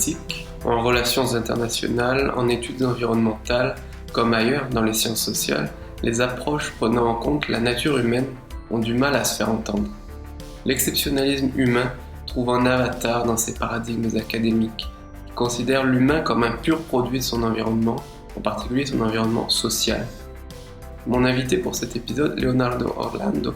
politique, en relations internationales, en études environnementales, comme ailleurs dans les sciences sociales, les approches prenant en compte la nature humaine ont du mal à se faire entendre. L'exceptionnalisme humain trouve un avatar dans ces paradigmes académiques qui considèrent l'humain comme un pur produit de son environnement, en particulier son environnement social. Mon invité pour cet épisode, Leonardo Orlando,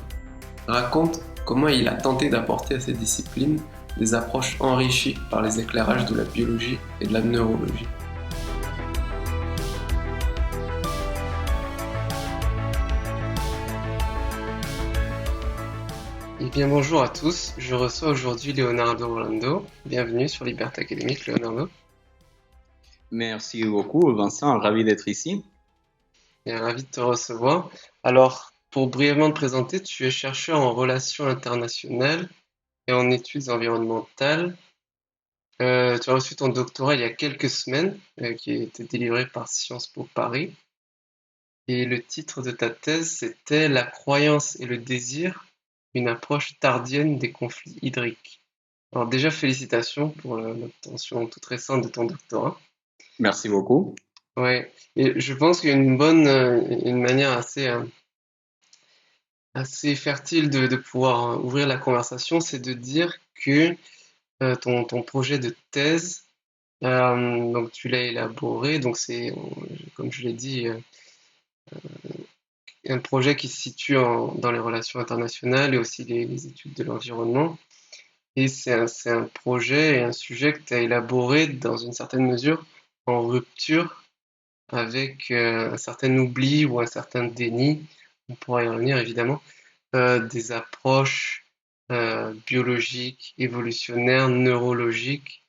raconte comment il a tenté d'apporter à ces disciplines des approches enrichies par les éclairages de la biologie et de la neurologie. Eh bien bonjour à tous, je reçois aujourd'hui Leonardo Orlando. Bienvenue sur Liberté Académique, Leonardo. Merci beaucoup Vincent, ravi d'être ici. Bien, ravi de te recevoir. Alors, pour brièvement te présenter, tu es chercheur en relations internationales et en études environnementales. Tu as reçu ton doctorat il y a quelques semaines, qui a été délivré par Sciences Po Paris. Et le titre de ta thèse, c'était La croyance et le désir, une approche tardienne des conflits hydriques. Alors déjà, félicitations pour l'obtention toute récente de ton doctorat. Merci beaucoup. Ouais, et je pense qu'il y a une manière assez fertile de pouvoir ouvrir la conversation, c'est de dire que ton projet de thèse, donc tu l'as élaboré, donc comme je l'ai dit, un projet qui se situe dans les relations internationales et aussi les études de l'environnement. Et c'est un projet et un sujet que tu as élaboré dans une certaine mesure en rupture avec un certain oubli ou un certain déni, on pourra y revenir évidemment, des approches biologiques, évolutionnaires, neurologiques,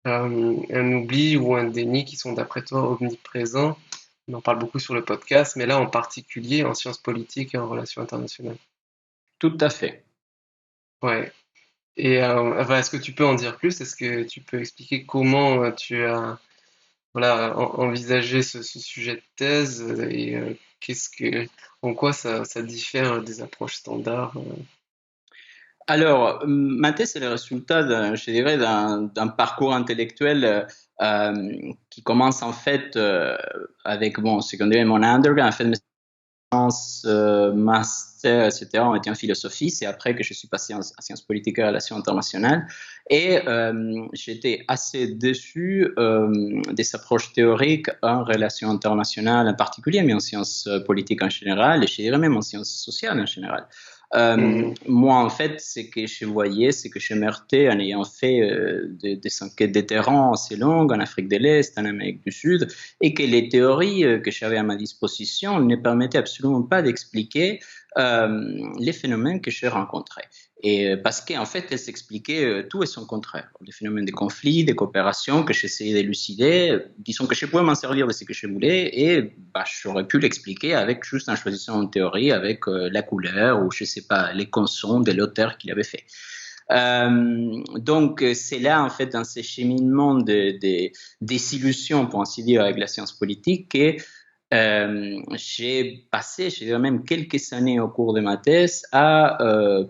un oubli ou un déni qui sont d'après toi omniprésents. On en parle beaucoup sur le podcast, mais là en particulier en sciences politiques et en relations internationales. Tout à fait. Ouais. Et enfin, est-ce que tu peux en dire plus? Est-ce que tu peux expliquer comment tu as envisagé ce sujet de thèse et en quoi ça diffère des approches standards? Alors, ma thèse est le résultat, je dirais, d'un parcours intellectuel qui commence en fait avec ce qu'on dirait mon undergrad, en fait, mes master, etc., ont été en philosophie. C'est après que je suis passé en sciences politiques et relations internationales. Et j'étais assez déçu des approches théoriques en relations internationales en particulier, mais en sciences politiques en général, et je dirais même en sciences sociales en général. Mhm. Moi, en fait, ce que je voyais, c'est que je m'heurtais en ayant fait des enquêtes de terrain assez longues en Afrique de l'Est, en Amérique du Sud, et que les théories que j'avais à ma disposition ne permettaient absolument pas d'expliquer les phénomènes que je rencontrais. Et parce qu'en fait, elles expliquaient tout et son contraire. Les phénomènes de conflit, de coopération que j'essayais d'élucider, disons que je pouvais m'en servir de ce que je voulais et j'aurais pu l'expliquer avec juste en choisissant une théorie avec la couleur ou je sais pas, les consonnes de l'auteur qui l'avait fait. Donc c'est là en fait dans ces cheminements de désillusion pour ainsi dire avec la science politique que j'ai passé, je dirais même quelques années au cours de ma thèse à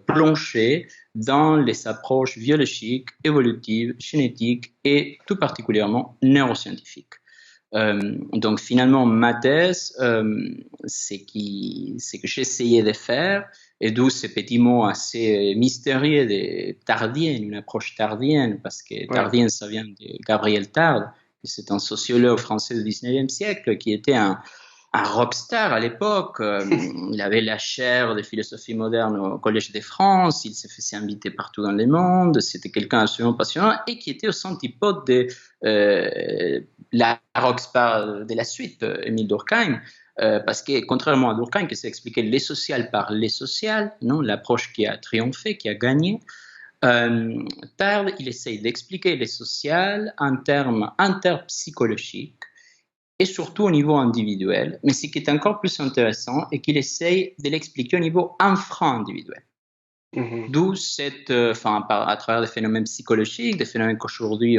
plonger dans les approches biologiques, évolutives, génétiques et tout particulièrement neuroscientifiques. Donc finalement ma thèse, c'est que j'essayais de faire, et d'où ces petits mots assez mystérieux de tardienne, une approche tardienne, parce que Ouais. tardienne ça vient de Gabriel Tarde, c'est un sociologue français du 19e siècle qui était un rockstar à l'époque. Il avait la chaire de philosophie moderne au Collège de France, il s'est fait inviter partout dans le monde, c'était quelqu'un absolument passionnant et qui était aux antipodes de la rockstar de la suite, Émile Durkheim. Parce que contrairement à Durkheim qui s'est expliqué les sociales par les sociales, non, l'approche qui a triomphé, qui a gagné, Tarde, il essaye d'expliquer les sociales en termes interpsychologiques et surtout au niveau individuel. Mais ce qui est encore plus intéressant est qu'il essaye de l'expliquer au niveau infra-individuel. Mhm. D'où à travers des phénomènes psychologiques, des phénomènes qu'aujourd'hui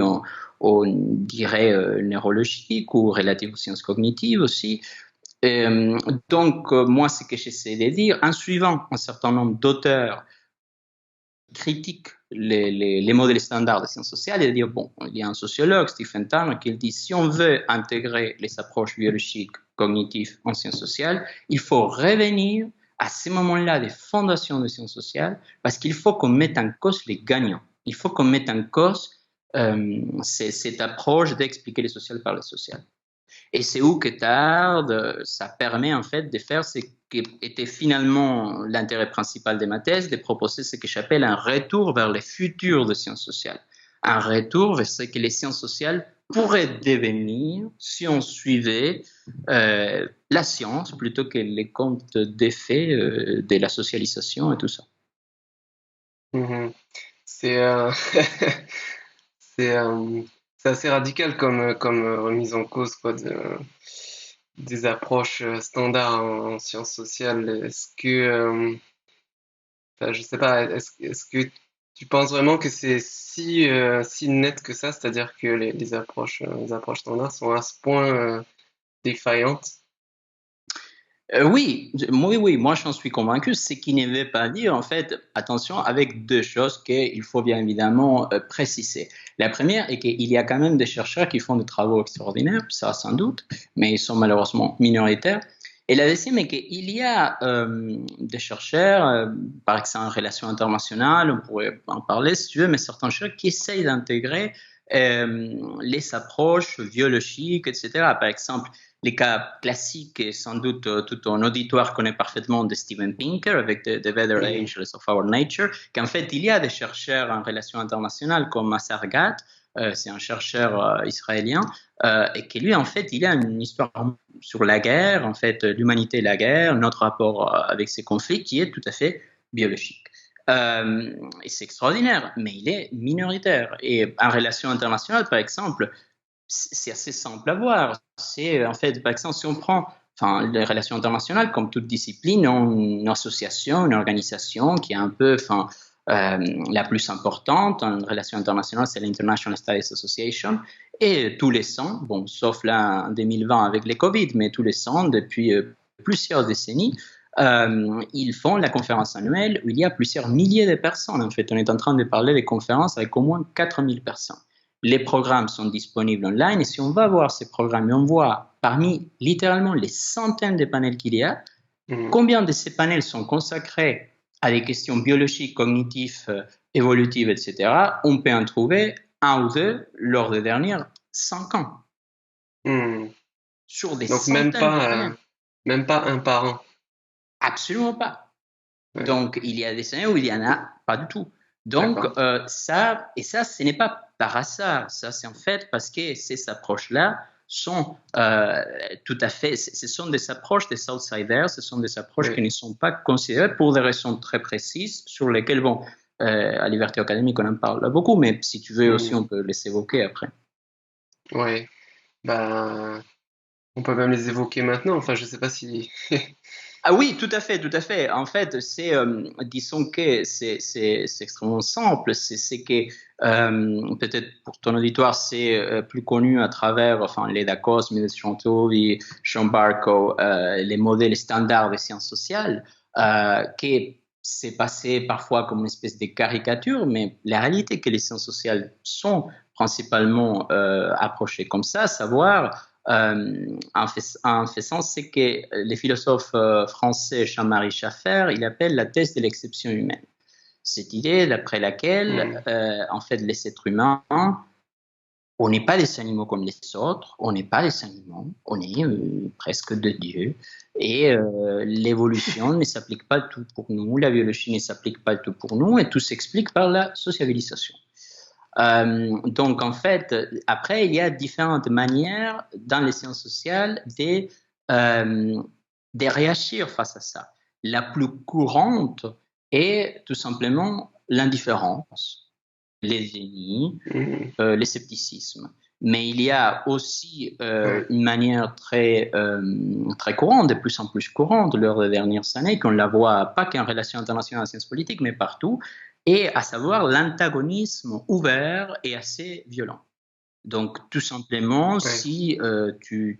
on dirait neurologiques ou relatifs aux sciences cognitives aussi. Donc, moi, ce que j'essaie de dire, en suivant un certain nombre d'auteurs critiques les modèles standards de sciences sociales et dire, bon, il y a un sociologue, Stephen Turner, qui dit, si on veut intégrer les approches biologiques, cognitives en sciences sociales, il faut revenir à ce moment-là des fondations de sciences sociales parce qu'il faut qu'on mette en cause les gagnants. Il faut qu'on mette en cause cette approche d'expliquer les sociales par les sociales. Et c'est où que tarde, ça permet en fait de faire ce qui était finalement l'intérêt principal de ma thèse, de proposer ce que j'appelle un retour vers les futurs des sciences sociales. Un retour vers ce que les sciences sociales pourraient devenir si on suivait la science plutôt que les contes d'effets de la socialisation et tout ça. Mhm. C'est c'est c'est assez radical comme remise en cause quoi, des approches standards en sciences sociales. Est-ce que, enfin, je sais pas, est-ce que tu penses vraiment que c'est si net que ça, c'est-à-dire que les approches standards sont à ce point défaillantes? Oui, oui, moi j'en suis convaincu, ce qui ne veut pas dire, en fait, attention, avec deux choses qu'il faut bien évidemment préciser. La première est qu'il y a quand même des chercheurs qui font des travaux extraordinaires, ça sans doute, mais ils sont malheureusement minoritaires. Et la deuxième est qu'il y a des chercheurs, par exemple en relations internationales, on pourrait en parler si tu veux, mais certains chercheurs qui essayent d'intégrer les approches biologiques, etc. Par exemple, les cas classiques, et sans doute tout un auditoire connaît parfaitement de Steven Pinker avec The Better Angels of Our Nature, qu'en fait, il y a des chercheurs en relations internationales comme Massar Gat, c'est un chercheur israélien, et qui lui, en fait, il a une histoire sur la guerre, en fait, l'humanité et la guerre, notre rapport avec ces conflits qui est tout à fait biologique. Et c'est extraordinaire, mais il est minoritaire. Et en relations internationales, par exemple, c'est assez simple à voir. C'est en fait, par exemple, si on prend les relations internationales, comme toute discipline, une association, une organisation qui est un peu la plus importante en relations internationales, c'est l'International Studies Association. Et tous les ans, bon, sauf là en 2020 avec les Covid, mais tous les ans, depuis plusieurs décennies, ils font la conférence annuelle où il y a plusieurs milliers de personnes. En fait, on est en train de parler des conférences avec au moins 4000 personnes. Les programmes sont disponibles online et si on va voir ces programmes et on voit parmi littéralement les centaines de panels qu'il y a, combien de ces panels sont consacrés à des questions biologiques, cognitives, évolutives, etc., on peut en trouver un ou deux lors des derniers 5 ans. Sur des Donc centaines de panels. même pas un par an. Absolument pas. Ouais. Donc, il y a des années où il n'y en a pas du tout. Donc, ça, ce n'est pas par hasard. Ça, c'est en fait parce que ces approches-là sont tout à fait, ce sont des approches des outsiders, ce sont des approches qui ne sont pas considérées pour des raisons très précises sur lesquelles, bon, à Liberté académique, on en parle beaucoup, mais si tu veux aussi, on peut les évoquer après. Oui, bah, on peut même les évoquer maintenant. Enfin, je sais pas si. Ah oui, tout à fait, tout à fait. En fait, c'est, disons que c'est extrêmement simple. C'est que peut-être pour ton auditoire, c'est plus connu à travers, Leda Cosmi, Chantovi, Sean Barco, les modèles standards des sciences sociales, qui c'est passé parfois comme une espèce de caricature, mais la réalité est que les sciences sociales sont principalement approchées comme ça, savoir en faisant ce que les philosophes français Jean-Marie Schaffer, il appelle la thèse de l'exception humaine. Cette idée d'après laquelle, en fait, les êtres humains, on n'est pas des animaux comme les autres, on n'est pas des animaux, on est presque de Dieu. Et l'évolution ne s'applique pas tout pour nous, la biologie ne s'applique pas tout pour nous, et tout s'explique par la sociabilisation. Donc, en fait, après, il y a différentes manières dans les sciences sociales de réagir face à ça. La plus courante est tout simplement l'indifférence, les génies, le scepticisme. Mais il y a aussi une manière très courante, de plus en plus courante lors des dernières années, qu'on la voit pas qu'en relation internationale en sciences politiques, mais partout, et à savoir l'antagonisme ouvert et assez violent. Donc, tout simplement, si tu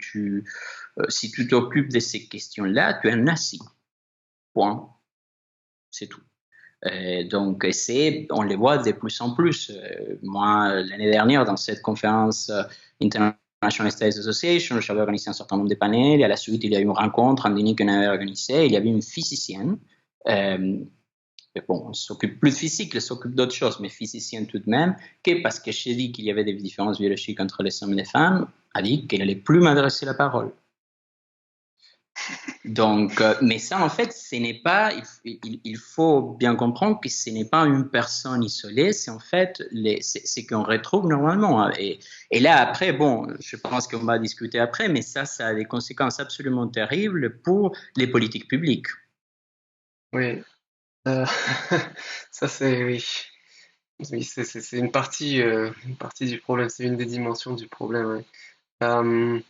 t'occupes de ces questions-là, tu es un nazi. Point. C'est tout. Donc, on les voit de plus en plus. Moi, l'année dernière, dans cette conférence International Studies Association, j'avais organisé un certain nombre de panels, et à la suite, il y a eu une rencontre, un dîner qu'on avait organisé, il y avait une physicienne, bon, elle s'occupe plus de physique, elle s'occupe d'autres choses, mais physicienne tout de même, qui, parce que j'ai dit qu'il y avait des différences biologiques entre les hommes et les femmes, a dit qu'elle n'allait plus m'adresser la parole. Donc, mais ça, en fait, ce n'est pas, il faut bien comprendre que ce n'est pas une personne isolée, c'est en fait c'est qu'on retrouve normalement. Et là, après, bon, je pense qu'on va discuter après, mais ça a des conséquences absolument terribles pour les politiques publiques. Oui, ça c'est oui. Oui, c'est une partie du problème, c'est une des dimensions du problème. Ouais.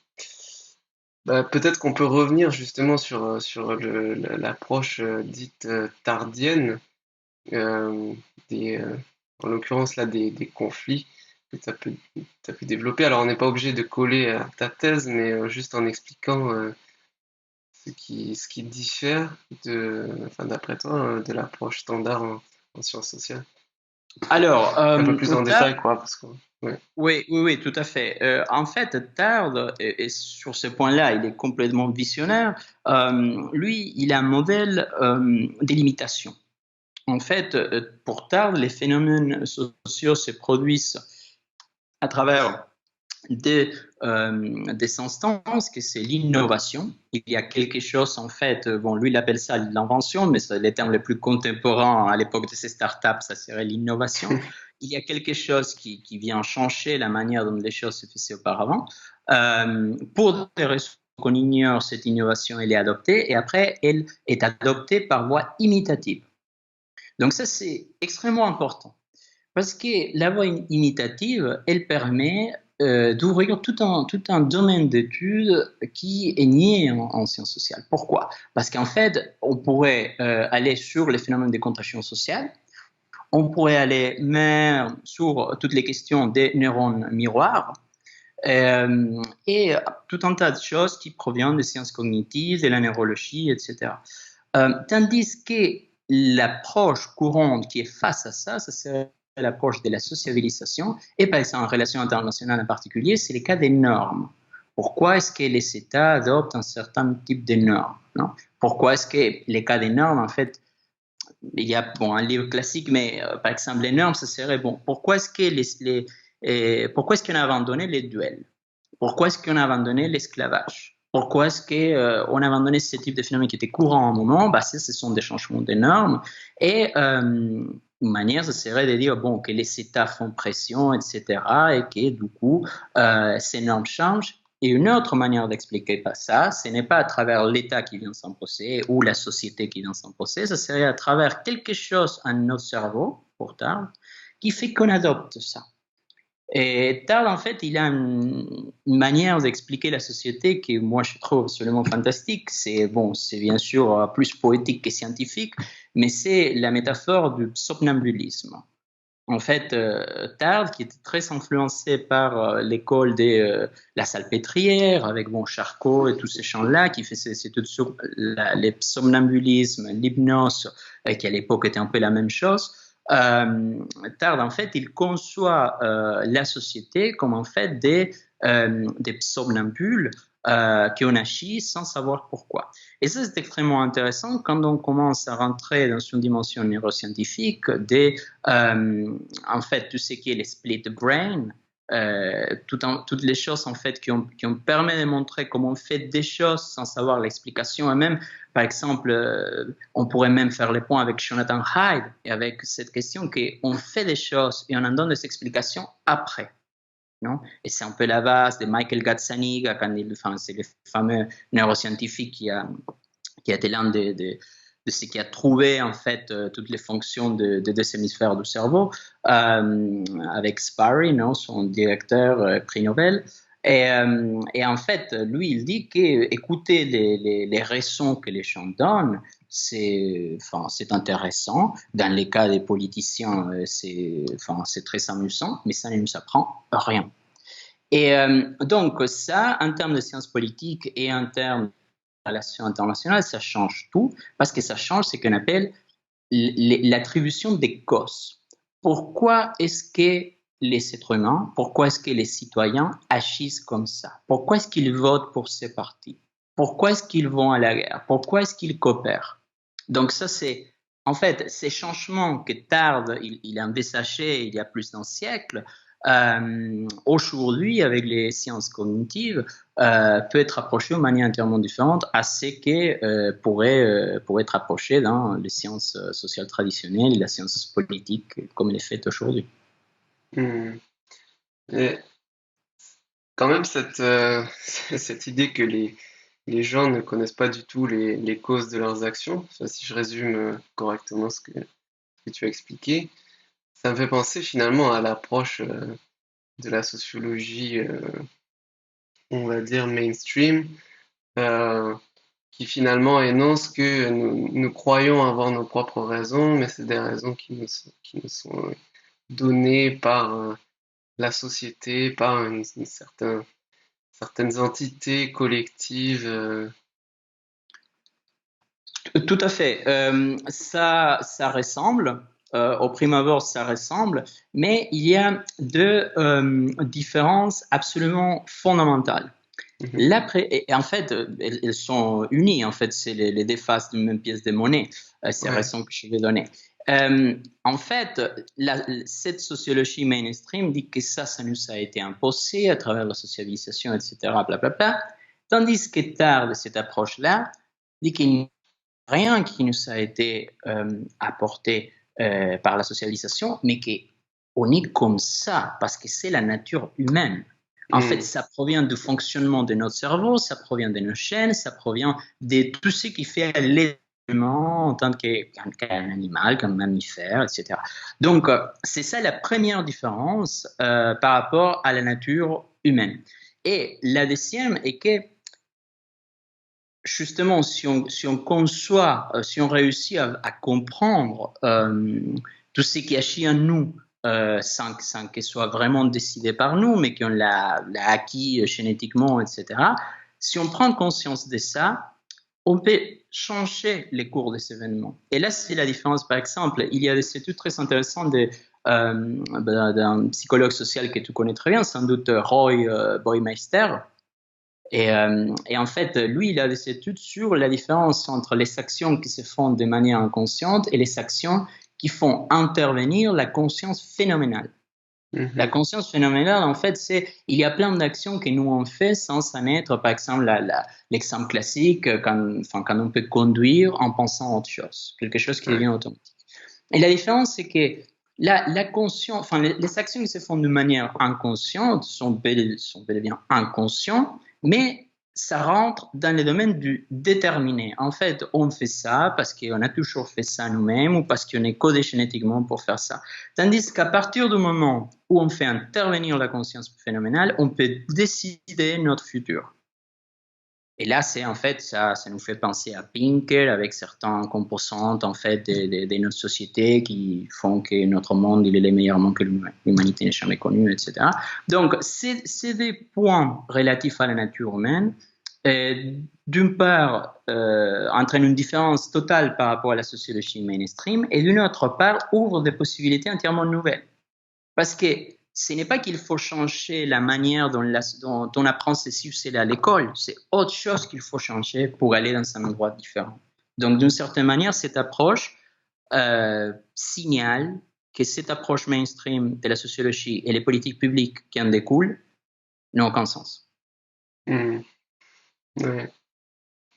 Bah, peut-être qu'on peut revenir justement sur l'approche dite tardienne, euh, des, euh, en l'occurrence là des conflits que t'as pu développer. Alors on n'est pas obligé de coller à ta thèse, mais juste en expliquant ce qui diffère enfin, d'après toi, de l'approche standard en sciences sociales. Alors, Un peu plus en détail, quoi, parce que ouais. oui, oui, oui, tout à fait. En fait, Tard, et sur ce point-là, il est complètement visionnaire. Lui, il a un modèle d'élimitation. En fait, pour Tard, les phénomènes sociaux se produisent à travers des instances, que c'est l'innovation. Il y a quelque chose, en fait, bon, lui, il appelle ça l'invention, mais c'est les termes les plus contemporains à l'époque de ces startups, ça serait l'innovation. Il y a quelque chose qui vient changer la manière dont les choses se faisaient auparavant. Pour des raisons qu'on ignore, cette innovation, elle est adoptée, et après, elle est adoptée par voie imitative. Donc ça, c'est extrêmement important. Parce que la voie imitative, elle permet d'ouvrir tout un domaine d'études qui est nié en sciences sociales. Pourquoi? Parce qu'en fait, on pourrait aller sur les phénomènes de contraction sociale, on pourrait aller même sur toutes les questions des neurones miroirs, et tout un tas de choses qui proviennent des sciences cognitives, de la neurologie, etc. Tandis que l'approche courante qui est face à ça, c'est l'approche de la sociabilisation, et par exemple en relation internationale en particulier, c'est le cas des normes. Pourquoi est-ce que les États adoptent un certain type de normes, non? Pourquoi est-ce que les cas des normes, en fait, il y a bon, un livre classique, mais par exemple les normes, ça serait bon. Pourquoi est-ce pourquoi est-ce qu'on a abandonné les duels? Pourquoi est-ce qu'on a abandonné l'esclavage? Pourquoi est-ce qu'on a abandonné ce type de phénomène qui était courant à un moment? Bah, ce sont des changements de normes. Et une manière, ce serait de dire bon, que les États font pression, etc., et que du coup, ces normes changent. Et une autre manière d'expliquer ça, ce n'est pas à travers l'État qui vient s'imposer ou la société qui vient s'imposer, ce serait à travers quelque chose en notre cerveau, pourtant, qui fait qu'on adopte ça. Et Tal, en fait, il a une manière d'expliquer la société que moi je trouve absolument fantastique. C'est bon, c'est bien sûr plus poétique que scientifique, mais c'est la métaphore du somnambulisme. En fait, Tard, qui était très influencé par l'école de la Salpêtrière, avec bon, Charcot et tous ces champs-là, qui fait ces études sur les somnambulismes, l'hypnose, qui à l'époque était un peu la même chose. Tard, en fait, il conçoit la société comme en fait des somnambules qui ont agi sans savoir pourquoi. Et ça, c'est extrêmement intéressant quand on commence à rentrer dans une dimension neuroscientifique en fait, tout ce qui est les split brain, toutes les choses en fait qui ont permis de montrer comment on fait des choses sans savoir l'explication. Et même, par exemple, on pourrait même faire le point avec Jonathan Haidt et avec cette question qu'on fait des choses et on en donne des explications après. Non? Et c'est un peu la base de Michael Gazzaniga, c'est le fameux neuroscientifique qui a été l'un de ce qui a trouvé en fait toutes les fonctions des deux hémisphères du cerveau, avec Sparry, non, son directeur prix Nobel. Et en fait, lui, il dit qu'écouter les raisons que les gens donnent, c'est intéressant. Dans les cas des politiciens, c'est très amusant, mais ça ne nous apprend rien. Et donc ça, en termes de sciences politiques et en termes de relations internationales, ça change tout, parce que ça change ce qu'on appelle l'attribution des causes. Pourquoi est-ce que les êtres humains, pourquoi est-ce que les citoyens agissent comme ça? Pourquoi est-ce qu'ils votent pour ces partis? Pourquoi est-ce qu'ils vont à la guerre? Pourquoi est-ce qu'ils coopèrent? Donc ça, c'est en fait ces changements que Tarde il a envisagé il y a plus d'un siècle. Aujourd'hui, avec les sciences cognitives, peut être approché de manière entièrement différente à ce que pourrait être approché dans les sciences sociales traditionnelles et la science politique comme elle est faite aujourd'hui. Hmm. Et quand même, cette idée que les gens ne connaissent pas du tout les causes de leurs actions, enfin, si je résume correctement ce que tu as expliqué, ça me fait penser finalement à l'approche de la sociologie, on va dire mainstream, euh, qui finalement énonce que nous croyons avoir nos propres raisons, mais c'est des raisons qui nous sont données par la société, par certaines entités collectives. Tout à fait. Ça ressemble. Au prime abord, ça ressemble, mais il y a deux différences absolument fondamentales. Mhm. Et en fait, elles sont unies. En fait, c'est les deux faces d'une même pièce de monnaie. C'est la Ouais. raison que je vais donner. En fait, cette sociologie mainstream dit que ça nous a été imposé à travers la socialisation, etc., blablabla. Tandis que Tarde, cette approche-là, dit qu'il n'y a rien qui nous a été apporté par la socialisation, mais qu'on est comme ça, parce que c'est la nature humaine. En fait, Hmm. ça provient du fonctionnement de notre cerveau, ça provient de nos chaînes, ça provient de tout ce qui fait l'être humain en tant qu'un animal, qu'un mammifère, etc. Donc, c'est ça la première différence par rapport à la nature humaine. Et la deuxième est que justement, si on conçoit, si on réussit à comprendre tout ce qui agit en nous, sans qu'il soit vraiment décidé par nous, mais qu'on l'a acquis génétiquement, etc., si on prend conscience de ça, on peut changer les cours des événements. Et là, c'est la différence. Par exemple, il y a des études très intéressantes d'un psychologue social que tu connais très bien, sans doute Roy Baumeister, et en fait, lui, il a des études sur la différence entre les actions qui se font de manière inconsciente et les actions qui font intervenir la conscience phénoménale. La Mhm. conscience phénoménale, en fait, il y a plein d'actions que nous on fait sans en être, par exemple, l'exemple classique, quand on peut conduire en pensant à autre chose, quelque chose qui Ouais. devient automatique. Et la différence, c'est que la conscience, les actions qui se font de manière inconsciente sont bel et bien inconscientes, mais ça rentre dans le domaine du déterminé. En fait, on fait ça parce qu'on a toujours fait ça nous-mêmes ou parce qu'on est codé génétiquement pour faire ça. Tandis qu'à partir du moment où on fait intervenir la conscience phénoménale, on peut décider notre futur. Et là, c'est en fait, ça nous fait penser à Pinker avec certains composantes en fait de notre société qui font que notre monde il est le meilleur monde que l'humanité n'ait jamais connu, etc. Donc, c'est des points relatifs à la nature humaine. D'une part, entraîne une différence totale par rapport à la sociologie mainstream, et d'une autre part, ouvre des possibilités entièrement nouvelles. Parce que ce n'est pas qu'il faut changer la manière dont on apprend ces sujets à l'école, c'est autre chose qu'il faut changer pour aller dans un endroit différent. Donc, d'une certaine manière, cette approche signale que cette approche mainstream de la sociologie et les politiques publiques qui en découlent n'ont aucun sens. Hmm. Ouais.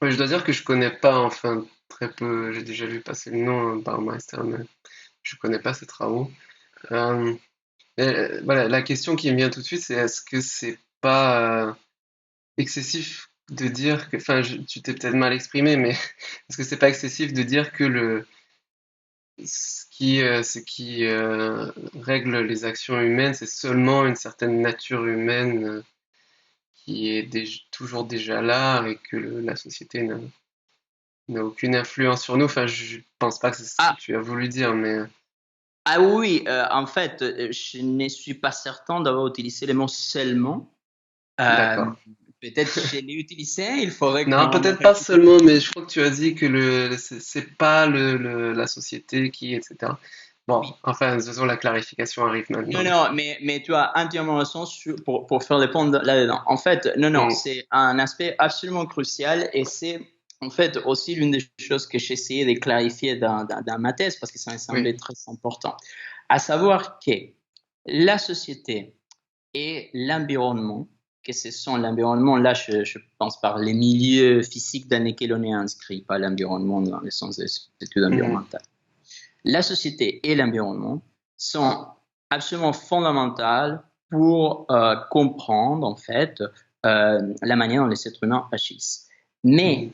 Ouais, je dois dire que je connais pas, enfin très peu, j'ai déjà vu passer le nom par Meister, mais je connais pas ses travaux. Euh, voilà, la question qui me vient tout de suite, c'est est-ce que c'est pas excessif de dire que, enfin, tu t'es peut-être mal exprimé, mais est-ce que c'est pas excessif de dire que ce qui règle les actions humaines, c'est seulement une certaine nature humaine qui est toujours déjà là et que la société n'a aucune influence sur nous. Enfin, je pense pas que c'est ce que Ah, tu as voulu dire, mais ah oui, en fait, je ne suis pas certain d'avoir utilisé le mot seulement. Euh, d'accord. peut-être chez les lycéens, il faudrait Non, qu'on peut-être pas réfléchisse. seulement, mais je crois que tu as dit que c'est pas la société qui, etc. Bon, Oui. enfin, de toute façon, la clarification arrive Non, maintenant. non, mais tu as entièrement raison pour faire le point là-dedans. En fait, non, non, Mm, c'est un aspect absolument crucial et c'est en fait aussi l'une des choses que j'essayais de clarifier dans ma thèse parce que ça me oui, semblait très important. À savoir que la société et l'environnement, que ce sont l'environnement, là je pense par les milieux physiques dans lesquels on est inscrit, pas l'environnement dans le sens des études mhm, environnementales. La société et l'environnement sont absolument fondamentales pour comprendre en fait la manière dont les êtres humains agissent. mhm, Mais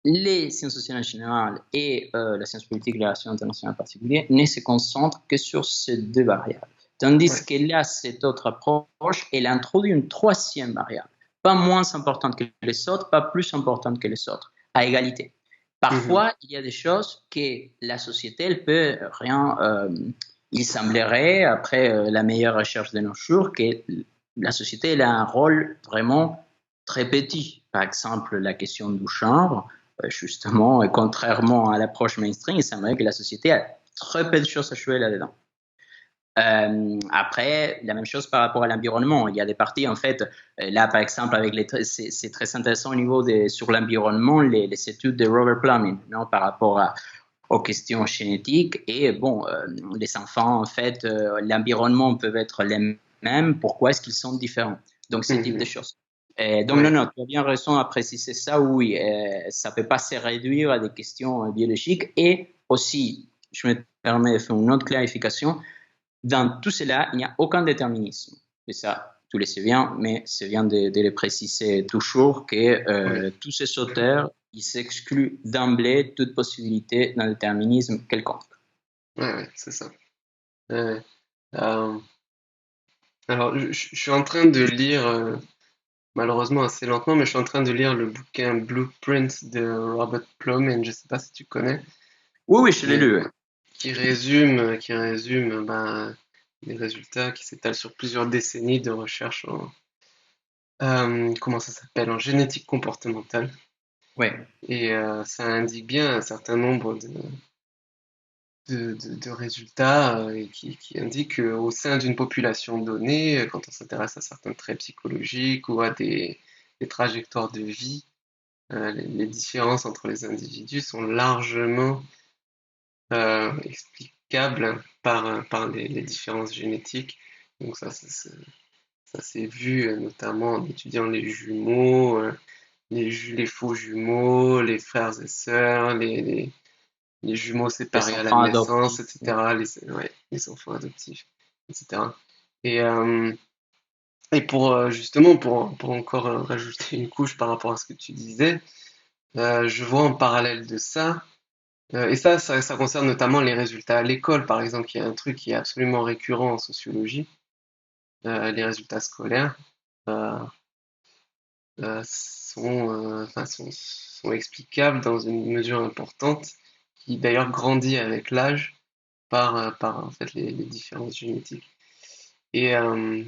les sciences sociales en général et la science politique et les relations internationales en particulier ne se concentrent que sur ces deux variables. ouais, Tandis que là, cette autre approche, elle introduit une troisième variable, pas moins importante que les autres, pas plus importante que les autres, à égalité. mhm, Parfois, il y a des choses que la société, elle peut rien. Il semblerait, après la meilleure recherche de nos jours, que la société elle a un rôle vraiment très petit. Par exemple, la question du genre, justement, et contrairement à l'approche mainstream, il semblerait que la société a très peu de choses à jouer là-dedans. Après, la même chose par rapport à l'environnement. Il y a des parties, en fait, là, par exemple, avec c'est très intéressant au niveau sur l'environnement, les études de Robert Plumbing, non, par rapport aux questions génétiques. Et bon, les enfants, en fait, l'environnement peut être les mêmes. Pourquoi est-ce qu'ils sont différents? Donc, ce type de mhm, choses. Donc, non, ouais, non, tu as bien raison à préciser ça. Oui, ça ne peut pas se réduire à des questions biologiques. Et aussi, je me permets de faire une autre clarification dans tout cela, il n'y a aucun déterminisme. Et ça, tu le sais bien, mais c'est bien de le préciser toujours que oui, tous ces auteurs, ils s'excluent d'emblée toute possibilité d'un déterminisme quelconque. ouais, ouais, c'est ça. Ouais, ouais. Euh, alors, je suis en train de lire, malheureusement assez lentement, mais je suis en train de lire le bouquin Blueprint de Robert Plowman, je sais pas si tu connais, Oui, oui, je qui, l'ai lu. qui résume ben, les résultats qui s'étalent sur plusieurs décennies de recherche comment ça s'appelle, en génétique comportementale. Oui, Et ça indique bien un certain nombre de résultats et qui indiquent qu'au sein d'une population donnée, quand on s'intéresse à certains traits psychologiques ou à des trajectoires de vie, les différences entre les individus sont largement explicables par les différences génétiques. Donc ça s'est vu notamment en étudiant les jumeaux, les faux jumeaux, les frères et sœurs, les jumeaux les séparés à la enfants naissance, adoptifs. Oui. etc., ouais, les enfants adoptifs, etc. Et, euh, et pour justement, pour encore rajouter une couche par rapport à ce que tu disais, je vois en parallèle de ça, et ça concerne notamment les résultats à l'école, par exemple, il y a un truc qui est absolument récurrent en sociologie, les résultats scolaires euh, sont explicables dans une mesure importante, qui d'ailleurs grandit avec l'âge par en fait les différences génétiques. Et, euh,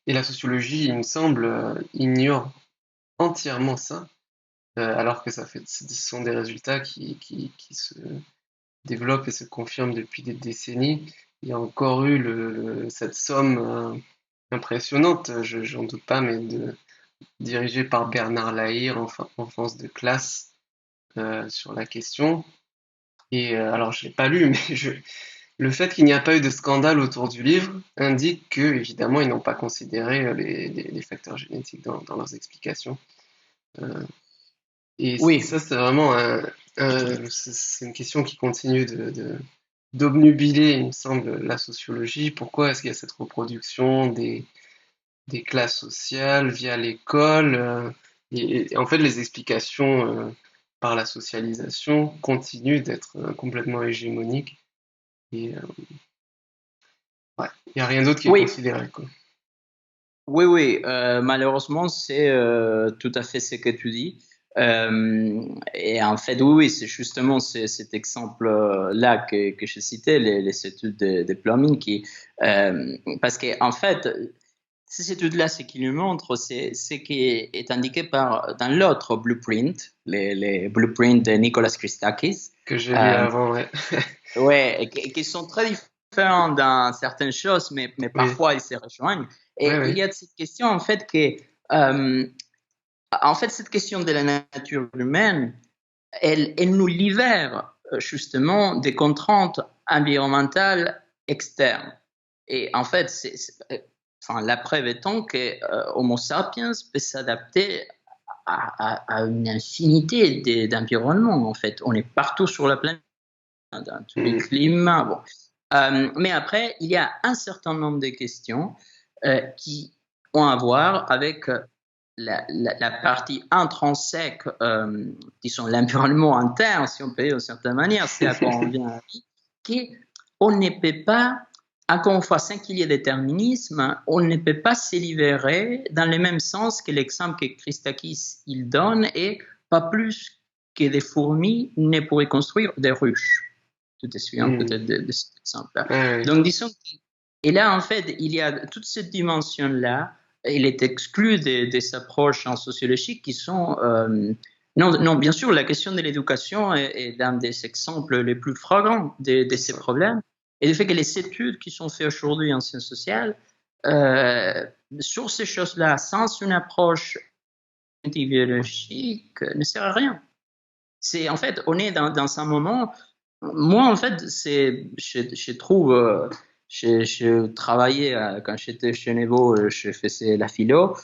et la sociologie, il me semble, ignore entièrement ça, alors que ce sont des résultats qui se développent et se confirment depuis des décennies. Il y a encore eu cette somme impressionnante, j'en doute pas, mais dirigée par Bernard Lahire, enfance de classe, sur la question. Et alors, je l'ai pas lu, mais le fait qu'il n'y a pas eu de scandale autour du livre indique que, évidemment, ils n'ont pas considéré les facteurs génétiques dans leurs explications. Euh, et Oui, ça, c'est vraiment c'est une question qui continue d'obnubiler, il me semble, la sociologie. Pourquoi est-ce qu'il y a cette reproduction des classes sociales via l'école? Et en fait, les explications par la socialisation continuent d'être complètement hégémoniques. Et ouais, il n'y a rien d'autre qui est oui, considéré, quoi. oui, oui. Malheureusement, c'est tout à fait ce que tu dis. Et en fait, oui, oui, c'est justement cet exemple-là que je citais, les études de plumbing, parce que en fait, ces études-là, ce qui nous montrent, c'est ce qui est indiqué dans l'autre blueprint, les blueprints de Nicholas Christakis. Que j'ai lu Euh, avant, ouais. ouais, qui sont très différents dans certaines choses, mais Oui, parfois ils se rejoignent. ouais, Et il ouais. y a cette question, en fait, euh, cette question de la nature humaine, elle nous libère justement des contraintes environnementales externes. Et en fait, la preuve étant que Homo sapiens peut s'adapter à une infinité d'environnements. En fait, on est partout sur la planète, dans tous les Mm. climats. Bon. Mais après, il y a un certain nombre de questions qui ont à voir avec la partie intrinsèque, disons l'environnement interne, si on peut dire d'une certaine manière, c'est à quoi on vient, qu'on ne peut pas, encore une fois, sans qu'il y ait déterminisme, on ne peut pas se libérer dans le même sens que l'exemple que Christakis il donne, et pas plus que des fourmis ne pourraient construire des ruches. Tu te souviens Mm. peut-être de cet exemple-là. Ouais, ouais. Donc, disons, et là, en fait, il y a toute cette dimension-là, il est exclu des approches en sociologie qui sont... non, non, bien sûr, la question de l'éducation est l'un des exemples les plus flagrants de C'est ces ça. problèmes. Et le fait que les études qui sont faites aujourd'hui en sciences sociales, euh, sur ces choses-là, sans une approche biologique, ne sert à rien. C'est, en fait, on est dans un moment. Moi, en fait, je trouve, je travaillais quand j'étais chez Nevo, je faisais la philo.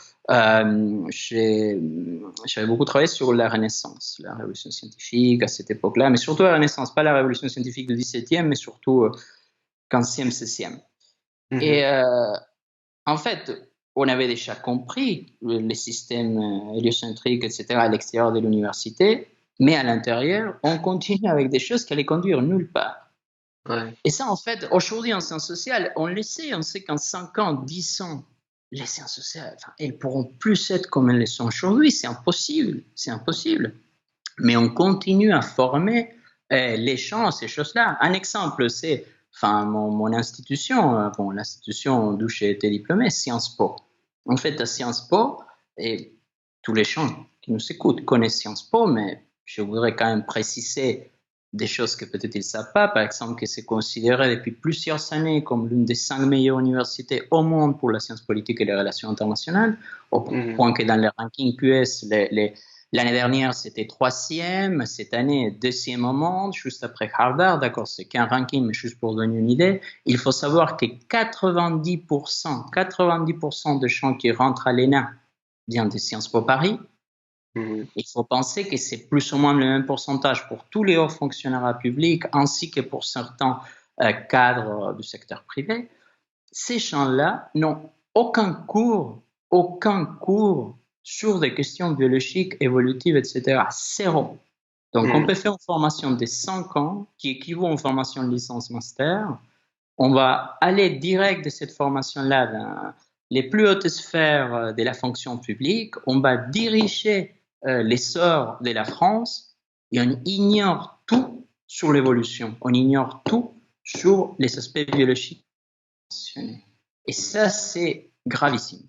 J'avais beaucoup travaillé sur la Renaissance, la révolution scientifique à cette époque-là, mais surtout la Renaissance, pas la révolution scientifique du XVIIe, mais surtout 15e, 16e. Et Mhm. en fait, on avait déjà compris les systèmes héliocentriques, etc., à l'extérieur de l'université, mais à l'intérieur, on continue avec des choses qui allaient conduire nulle part. Ouais. Et ça, en fait, aujourd'hui, en sciences sociales, on le sait, on sait qu'en 5 ans, 10 ans, les sciences sociales, enfin, elles pourront plus être comme elles le sont aujourd'hui. C'est impossible, c'est impossible. Mais on continue à former les gens à ces choses-là. Un exemple, c'est mon institution, l'institution d'où j'ai été diplômé, Sciences Po. En fait, à Sciences Po, et tous les gens qui nous écoutent connaissent Sciences Po, mais je voudrais quand même préciser des choses que peut-être ils ne savent pas. Par exemple, que c'est considéré depuis plusieurs années comme l'une des 5 meilleures universités au monde pour la science politique et les relations internationales, au Mhm. point que dans les rankings QS, l'année dernière, c'était troisième. Cette année, deuxième au monde, juste après Harvard. D'accord, c'est qu'un ranking, mais juste pour donner une idée. Il faut savoir que 90% des gens qui rentrent à l'ENA viennent de Sciences Po Paris. Mhm. Il faut penser que c'est plus ou moins le même pourcentage pour tous les hauts fonctionnaires publics, ainsi que pour certains cadres du secteur privé. Ces gens-là n'ont aucun cours sur des questions biologiques, évolutives, etc. Zéro. Donc, on Mhm. peut faire une formation de 5 ans qui équivaut à une formation de licence-master. On va aller direct de cette formation-là dans les plus hautes sphères de la fonction publique. On va diriger l'essor de la France et on ignore tout sur l'évolution. On ignore tout sur les aspects biologiques. Et ça, c'est gravissime.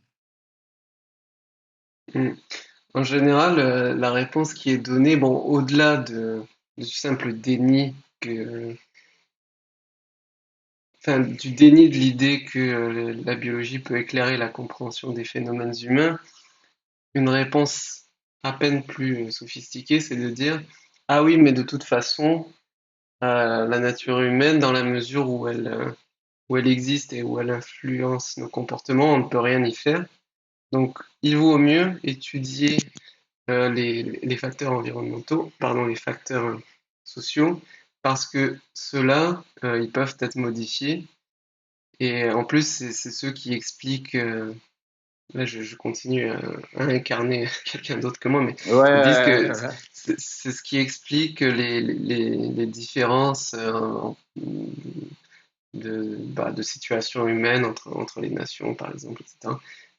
Mhm. En général, la réponse qui est donnée, bon, au-delà du simple déni enfin, du déni de l'idée que la biologie peut éclairer la compréhension des phénomènes humains, une réponse à peine plus sophistiquée, c'est de dire, ah oui, mais de toute façon, la nature humaine, dans la mesure où elle existe et où elle influence nos comportements, on ne peut rien y faire. Donc, il vaut mieux étudier les facteurs environnementaux, pardon, les facteurs sociaux, parce que ceux-là, ils peuvent être modifiés. Et en plus, c'est ceux qui expliquent, là je continue à incarner quelqu'un d'autre que moi, mais ils disent que Ouais. c'est ce qui explique les différences de situations humaines entre les nations, par exemple, etc.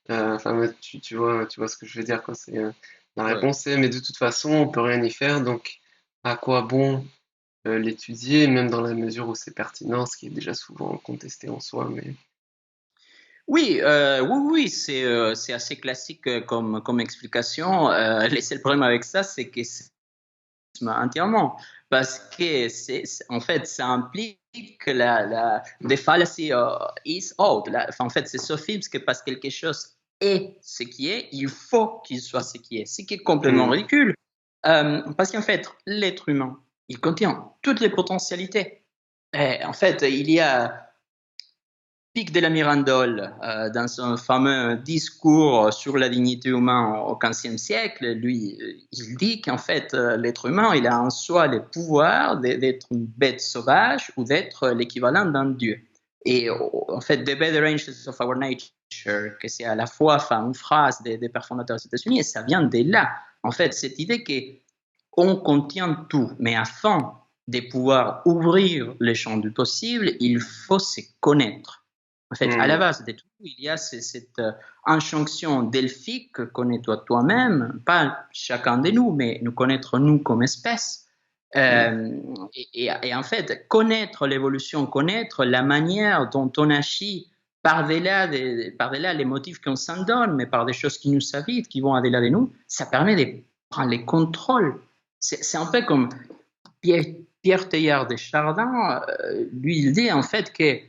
Enfin, ouais, tu vois ce que je veux dire, quoi. La Ouais. réponse est, mais de toute façon, on peut rien y faire, donc à quoi bon l'étudier, même dans la mesure où c'est pertinent, ce qui est déjà souvent contesté en soi, mais... Oui, c'est assez classique comme explication. Le seul problème avec ça, c'est que c'est entièrement, parce que en fait, ça implique que the fallacy is out. En fait, c'est sophisme que parce que quelque chose est ce qui est, il faut qu'il soit ce qui est, ce qui est complètement Hmm. ridicule. Parce qu'en fait, l'être humain, il contient toutes les potentialités. Et en fait, il y a Pic de la Mirandole, dans son fameux discours sur la dignité humaine au XVe siècle, lui, il dit qu'en fait, l'être humain, il a en soi le pouvoir d'être une bête sauvage ou d'être l'équivalent d'un dieu. Et en fait, The Better Angels of Our Nature, que c'est à la fois une phrase des pères fondateurs des États-Unis, et ça vient de là. En fait, cette idée qu'on contient tout, mais afin de pouvoir ouvrir les champs du possible, il faut se connaître. En fait, à la Hmm. base de tout, il y a cette injonction delphique, connais-toi toi-même, pas chacun de nous, mais nous connaître nous comme espèce. Hmm. Et en fait, connaître l'évolution, connaître la manière dont on agit par-delà les motifs qu'on s'en donne, mais par des choses qui nous habitent, qui vont au-delà de nous, ça permet de prendre les contrôles. C'est un peu comme Pierre, Pierre Teilhard de Chardin, lui, il dit en fait que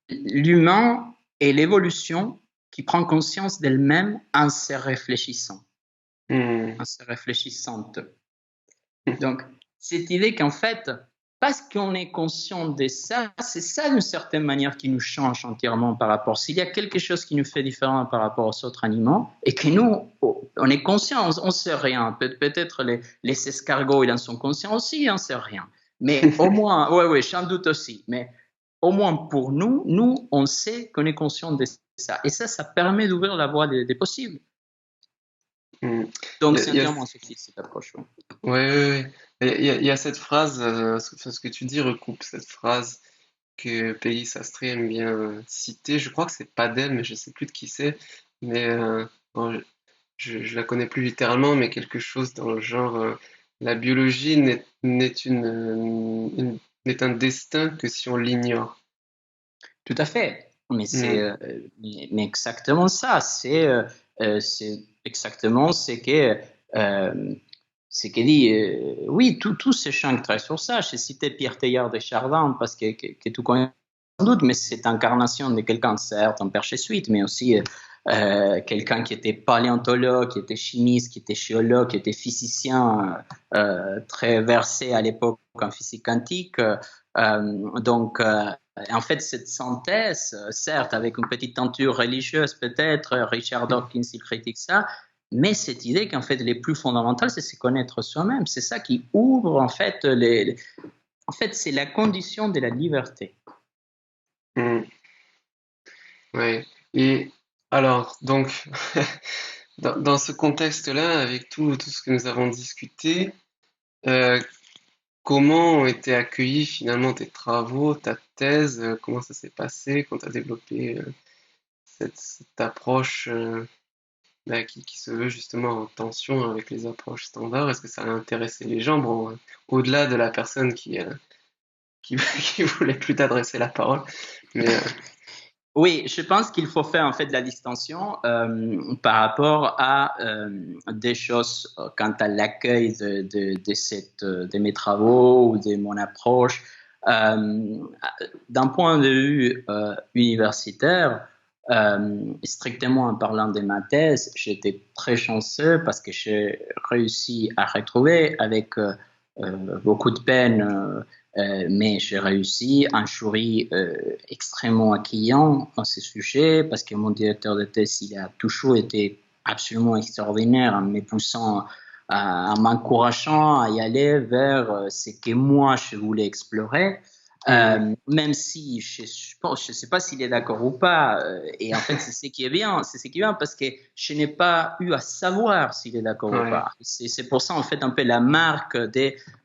l'humain est l'évolution qui prend conscience d'elle-même en se réfléchissant, Hmm. en se réfléchissante. Donc, cette idée qu'en fait, parce qu'on est conscient de ça, c'est ça d'une certaine manière qui nous change entièrement par rapport. S'il y a quelque chose qui nous fait différent par rapport aux autres animaux, et que nous, on est conscient, on ne sait rien. Peut-être les escargots, ils en sont conscients aussi, on ne sait rien. Mais au moins, oui, j'en doute aussi. Mais au moins pour nous, on sait qu'on est conscient de ça. Et ça permet d'ouvrir la voie des possibles. Hmm. Donc, c'est Il y a, entièrement sophistiqué cette approche. Ouais. ouais, ouais, ouais. Il y a cette phrase, ce que tu dis recoupe cette phrase que Peggy Sastre aime bien citer. Je crois que c'est pas d'elle, mais je sais plus de qui c'est. Mais bon, je la connais plus littéralement, mais quelque chose dans le genre la biologie n'est un destin que si on l'ignore. Tout à fait. Mais Hmm. mais exactement ça. C'est exactement euh, ce que dit. Oui, tous ces champs qui travaillent sur ça. J'ai cité Pierre Teilhard de Chardin parce que tu connais sans doute, mais c'est l'incarnation de quelqu'un, certes, un père jésuite, mais aussi quelqu'un qui était paléontologue, qui était chimiste, qui était géologue, qui était physicien, très versé à l'époque en physique quantique. Donc, en fait, cette synthèse, certes, avec une petite tenture religieuse peut-être, Richard Dawkins, il critique ça, mais cette idée qu'en fait, les plus fondamentales, c'est se connaître soi-même. C'est ça qui ouvre, en fait, en fait, c'est la condition de la liberté. Hmm. Ouais. Et alors, donc, dans ce contexte-là, avec tout ce que nous avons discuté, euh, comment ont été accueillis finalement tes travaux, ta thèse, comment ça s'est passé quand tu as développé cette approche bah, qui se veut justement en tension avec les approches standards? Est-ce que ça a intéressé les gens? Bon, au-delà de la personne qui, qui voulait plus t'adresser la parole, mais Oui, je pense qu'il faut faire en fait la distinction par rapport à des choses quant à l'accueil de mes travaux ou de mon approche. Euh, D'un point de vue universitaire, strictement en parlant de ma thèse, j'étais très chanceux parce que j'ai réussi à retrouver avec beaucoup de peine mais j'ai réussi un jury extrêmement accueillant à ce sujet parce que mon directeur de thèse, il a toujours été absolument extraordinaire en me poussant, en m'encourageant à y aller vers ce que moi je voulais explorer. hmm, Même si je ne sais pas s'il est d'accord ou pas, et en fait c'est ce qui est bien, c'est ce qui est bien parce que je n'ai pas eu à savoir s'il est d'accord ou ouais, pas. C'est pour ça en fait un peu la marque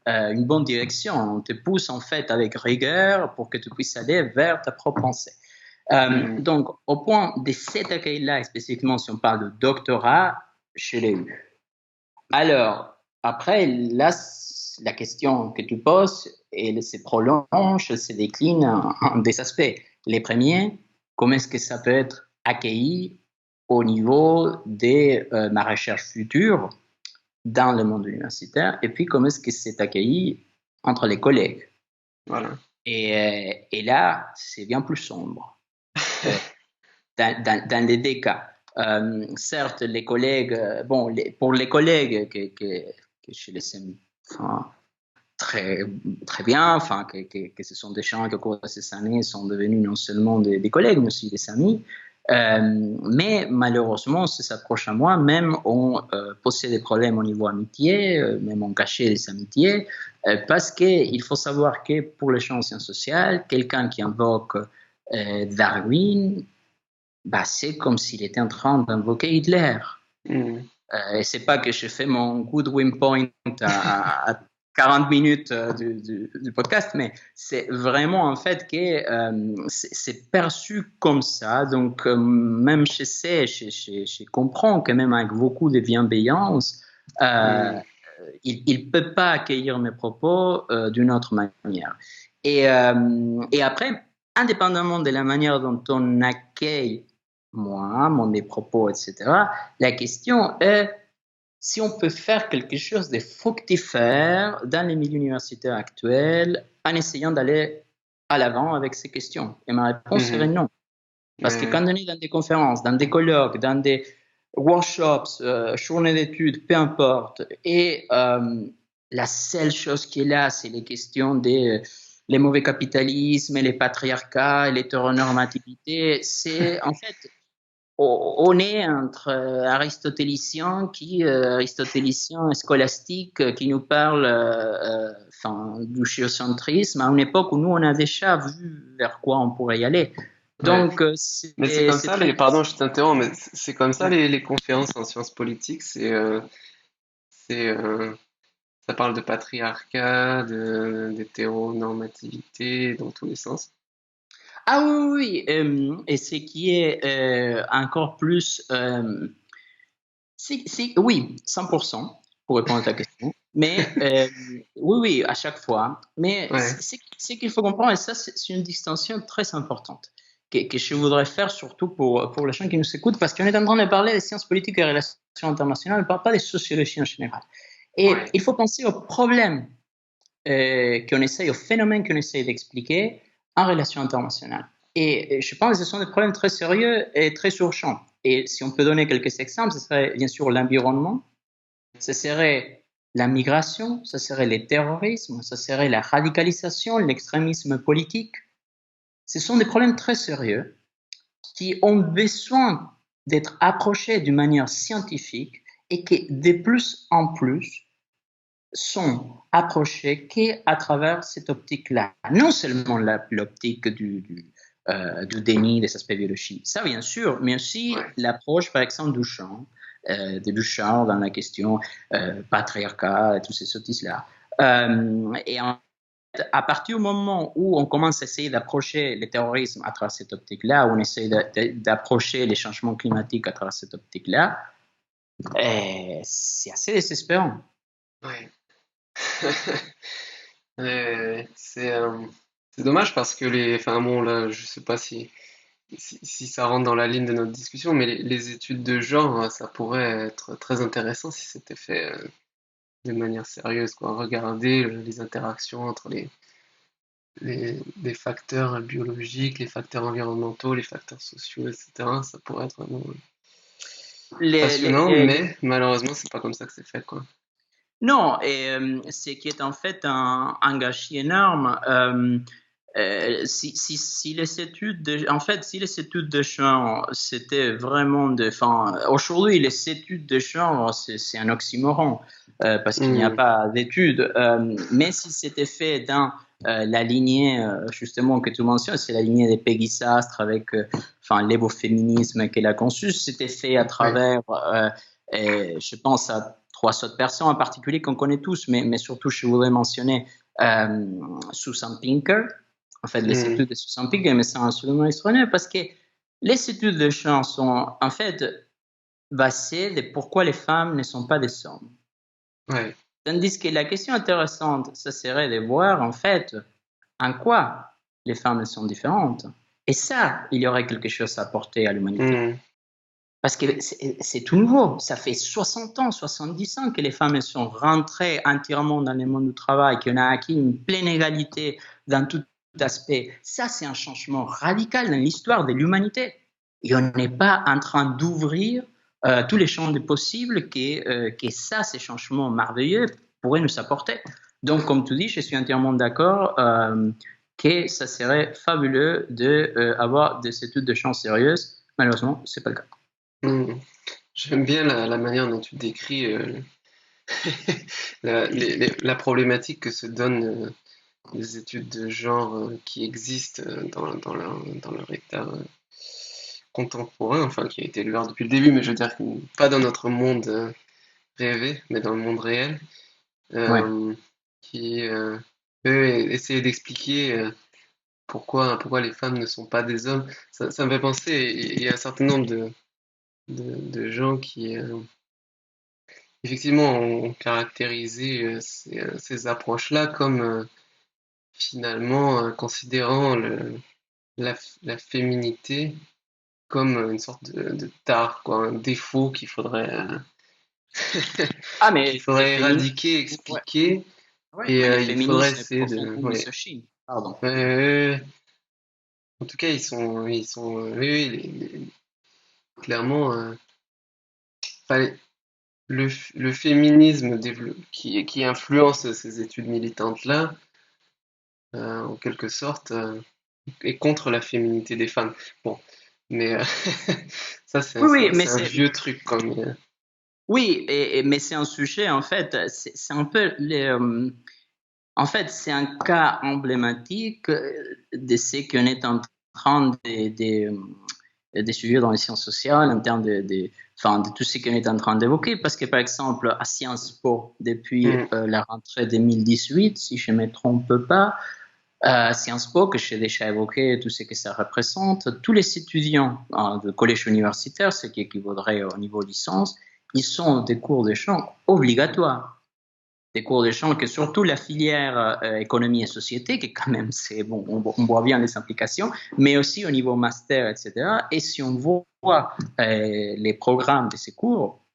une bonne direction. On te pousse en fait avec rigueur pour que tu puisses aller vers ta propre pensée. hmm, Donc, au point de cet accueil-là, spécifiquement si on parle de doctorat, je l'ai eu. Alors, après, là, la question que tu poses, elle se prolonge, se décline en des aspects. Les premiers, comment est-ce que ça peut être accueilli au niveau de ma recherche future dans le monde universitaire, et puis comment est-ce que c'est accueilli entre les collègues. Voilà. Et là, c'est bien plus sombre. Dans les deux cas. Certes, les collègues, pour les collègues que je les aime très, très bien, que ce sont des gens qui au cours de ces années sont devenus non seulement des collègues, mais aussi des amis. Mais malheureusement, ça s'approche à moi, même on posait des problèmes au niveau amitié, même on cachait des amitiés, parce qu'il faut savoir que pour les sciences sociales, quelqu'un qui invoque Darwin, bah, c'est comme s'il était en train d'invoquer Hitler. Et c'est pas que je fais mon good win point à 40 minutes du podcast, mais c'est vraiment en fait que c'est perçu comme ça. Donc, même je comprends que même avec beaucoup de bienveillance, il ne peut pas accueillir mes propos d'une autre manière. Et après, indépendamment de la manière dont on accueille moi, mes propos, etc., la question est si on peut faire quelque chose de fructifère dans les milieux universitaires actuels en essayant d'aller à l'avant avec ces questions. Et ma réponse serait non. Parce que quand on est dans des conférences, dans des colloques, dans des workshops, journées d'études, peu importe, et la seule chose qui est là, c'est les questions des les mauvais capitalismes, les patriarcats, l'hétéronormativité, c'est en fait on est entre aristotéliciens scolastiques qui nous parlent du géocentrisme à une époque où nous on a déjà vu vers quoi on pourrait y aller. Donc mais c'est comme ça pardon je t'interromps mais c'est comme ça ouais. les conférences en sciences politiques c'est ça parle de patriarcat d'hétéronormativité dans tous les sens. Ah oui, et ce qui est encore plus oui, 100% pour répondre à ta question. Mais oui, à chaque fois. Mais c'est qu'il faut comprendre, et ça, c'est une distinction très importante que je voudrais faire surtout pour les gens qui nous écoutent, parce qu'on est en train de parler des sciences politiques et relations internationales, on ne parle pas des sociologies en général. Et il faut penser aux problèmes qu'on essaye, aux phénomènes qu'on essaye d'expliquer en relations internationales. Et je pense que ce sont des problèmes très sérieux et très urgents. Et si on peut donner quelques exemples, ce serait bien sûr l'environnement, ce serait la migration, ce serait le terrorisme, ce serait la radicalisation, l'extrémisme politique. Ce sont des problèmes très sérieux qui ont besoin d'être approchés d'une manière scientifique et qui, de plus en plus, sont approchés qu'à travers cette optique-là. Non seulement l'optique du déni des aspects biologiques, ça bien sûr, mais aussi l'approche, par exemple, du genre, dans la question patriarcat et toutes ces sottises-là. Et à partir du moment où on commence à essayer d'approcher le terrorisme à travers cette optique-là, où on essaie d'approcher les changements climatiques à travers cette optique-là, c'est assez désespérant. Ouais. C'est dommage parce que enfin bon là, je sais pas si ça rentre dans la ligne de notre discussion, mais les études de genre, ça pourrait être très intéressant si c'était fait de manière sérieuse, quoi. Regarder les interactions entre les facteurs biologiques, les facteurs environnementaux, les facteurs sociaux, etc. Ça pourrait être vraiment passionnant, mais malheureusement, c'est pas comme ça que c'est fait, quoi. Non, et ce qui est en fait un gâchis énorme. Si les études si les études de genre c'était vraiment aujourd'hui les études de genre c'est un oxymoron parce qu'il n'y a pas d'études, mais si c'était fait dans la lignée justement que tu mentionnes, c'est la lignée des Peggy Sastre avec l'évo-féminisme qu'elle a conçu, c'était fait à travers je pense à trois autres personnes en particulier qu'on connaît tous, mais surtout je voudrais mentionner Susan Pinker. En fait, les études de Susan Pinker, mais c'est un pseudonyme extraordinaire parce que les études de genre sont en fait basées de pourquoi les femmes ne sont pas des hommes. Ouais. Tandis que la question intéressante, ça serait de voir en fait en quoi les femmes sont différentes. Et ça, il y aurait quelque chose à apporter à l'humanité. Hmm. Parce que c'est tout nouveau. Ça fait 60 ans, 70 ans que les femmes sont rentrées entièrement dans le monde du travail, qu'on a acquis une pleine égalité dans tout aspect. Ça, c'est un changement radical dans l'histoire de l'humanité. Et on n'est pas en train d'ouvrir tous les champs des possibles que ça, ces changements merveilleux pourraient nous apporter. Donc, comme tu dis, je suis entièrement d'accord que ça serait fabuleux d'avoir des études de champs sérieuses. Malheureusement, ce n'est pas le cas. Hmm. J'aime bien la manière dont tu décris la problématique que se donnent les études de genre qui existent dans leur état contemporain, enfin qui a été leur depuis le début, mais je veux dire pas dans notre monde rêvé, mais dans le monde réel, Ouais. euh, qui eux essayer d'expliquer pourquoi les femmes ne sont pas des hommes. Ça me fait penser, il y a un certain nombre de gens qui effectivement ont caractérisé ces approches-là comme finalement considérant la féminité comme une sorte de tare, quoi, un défaut Ah, qu'il mais le faudrait féminisme, éradiquer, ouais, expliquer, ouais, et mais le il faudrait féminisme est essayer de, profondément ouais, misogyne. Pardon. ouais, ouais, ouais. En tout cas, oui, oui, clairement, enfin, le féminisme qui influence ces études militantes-là, en quelque sorte, est contre la féminité des femmes. Bon, mais ça, Oui, oui, mais c'est un vieux truc, quoi. Mais, oui, mais c'est un sujet, en fait, c'est un peu en fait, c'est un cas emblématique de ce qu'on est en train de suivre dans les sciences sociales en termes enfin, de tout ce qu'on est en train d'évoquer. Parce que, par exemple, à Sciences Po, depuis hmm, la rentrée 2018, si je ne me trompe pas, Sciences Po, que j'ai déjà évoqué tout ce que ça représente, tous les étudiants de collège universitaire, ce qui équivaudrait au niveau licence, ils ont des cours de chant obligatoires. Des cours de chant que surtout la filière économie et société, qui quand même, c'est bon, on voit bien les implications, mais aussi au niveau master, etc. Et si on voit les programmes de ces cours,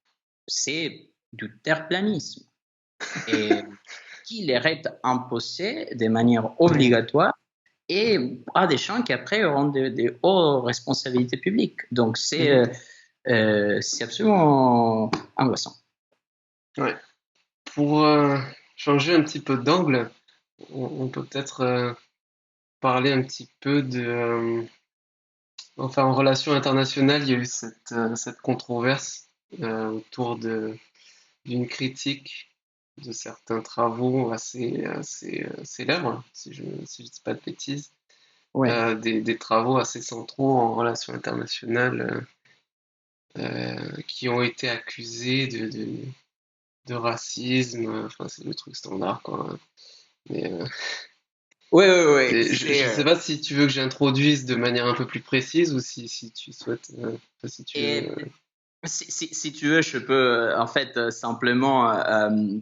c'est du terraplanisme. Et qui les est imposé de manière hmm, obligatoire et à des gens qui après auront de hautes responsabilités publiques. Donc hmm, c'est absolument angoissant. ouais. Pour changer un petit peu d'angle, on peut peut-être parler un petit peu enfin, en relation internationale, il y a eu cette controverse autour d'une critique de certains travaux assez célèbres, si je dis pas de bêtises, Ouais. des travaux assez centraux en relations internationales qui ont été accusés de racisme. Enfin, c'est le truc standard, quoi. Mais Oui, oui, oui. je sais pas si tu veux que j'introduise de manière un peu plus précise ou si tu souhaites, enfin, si tu veux. Et si tu veux, je peux en fait simplement,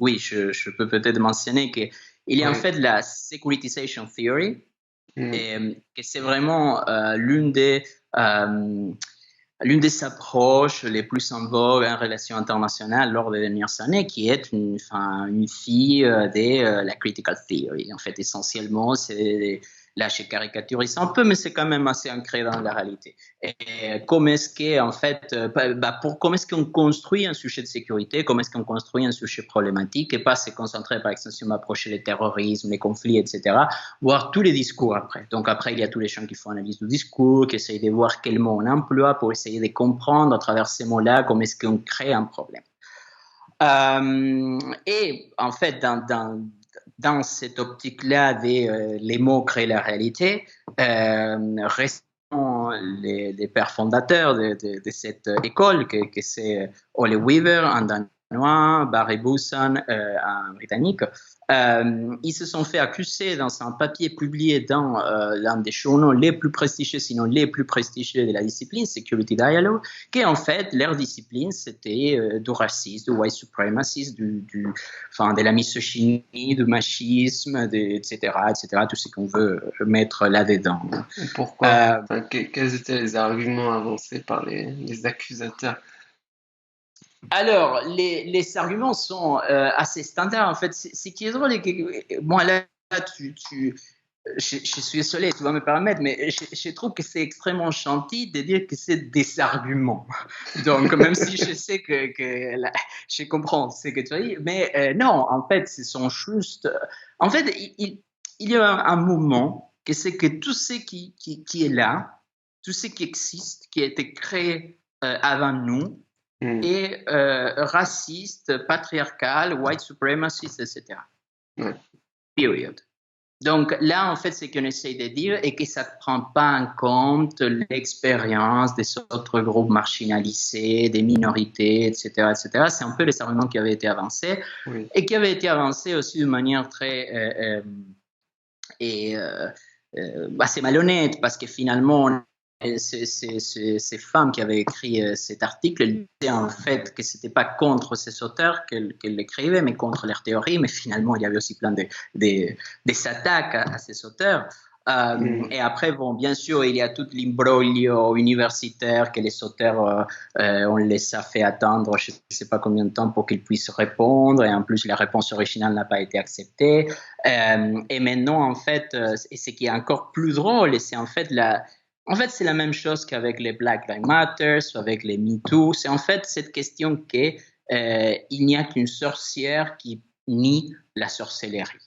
oui, je peux peut-être mentionner qu'il y a en Ouais. fait la securitization theory, Mm, et que c'est vraiment euh, l'une des approches les plus en vogue en relation internationale lors des dernières années, qui est enfin, une fille de la critical theory. En fait, essentiellement, là, je caricaturise un peu, mais c'est quand même assez ancré dans la réalité. Et comment est-ce en fait, comment est-ce qu'on construit un sujet de sécurité, comment est-ce qu'on construit un sujet problématique, et pas se concentrer, par extension, à approcher le terrorisme, les conflits, etc., voir tous les discours après. Donc après, il y a tous les gens qui font analyse du discours, qui essayent de voir quel mot on emploie pour essayer de comprendre à travers ces mots-là comment est-ce qu'on crée un problème. Et en fait, dans cette optique-là, les mots créent la réalité, restons les pères fondateurs de cette école, que c'est Ole Weaver, and danois, Barry Booson, un britannique, ils se sont fait accuser dans un papier publié dans l'un des journaux les plus prestigieux, sinon les plus prestigieux de la discipline, Security Dialogue, qu'en fait, leur discipline, c'était du racisme, du white supremacisme, de la misogynie, du machisme, etc., tout ce qu'on veut mettre là-dedans. Et pourquoi? Enfin, quels étaient les arguments avancés par les accusateurs? Alors, les arguments sont assez standards. En fait, ce qui est drôle, est que moi, là, je suis désolé, tu vas me permettre, mais je trouve que c'est extrêmement gentil de dire que c'est des arguments. Donc, même si je sais je comprends ce que tu dis, mais non, en fait, ce sont juste. En fait, il y a un moment que c'est que tout ce qui est là, tout ce qui existe, qui a été créé avant nous, Hmm. et raciste, patriarcal, white supremacist, etc. Ouais. Period. Donc là, en fait, ce qu'on essaie de dire est que ça ne prend pas en compte l'expérience des autres groupes marginalisés, des minorités, etc., etc. C'est un peu les arguments qui avaient été avancés Oui. et qui avaient été avancés aussi de manière très assez malhonnête parce que finalement, ces femmes qui avaient écrit cet article, elles disaient en fait que c'était pas contre ces auteurs qu'elles l'écrivaient, mais contre leurs théories. Mais finalement, il y avait aussi plein des attaques à ces auteurs. Hmm. Et après, bon, bien sûr, il y a tout l'imbroglio universitaire que les auteurs, on les a fait attendre, je ne sais pas combien de temps pour qu'ils puissent répondre. Et en plus, la réponse originale n'a pas été acceptée. Et maintenant, en fait, et ce qui est encore plus drôle, et c'est en fait c'est la même chose qu'avec les Black Lives Matter, ou avec les MeToo. C'est en fait cette question qu'il n'y a qu'une sorcière qui nie la sorcellerie.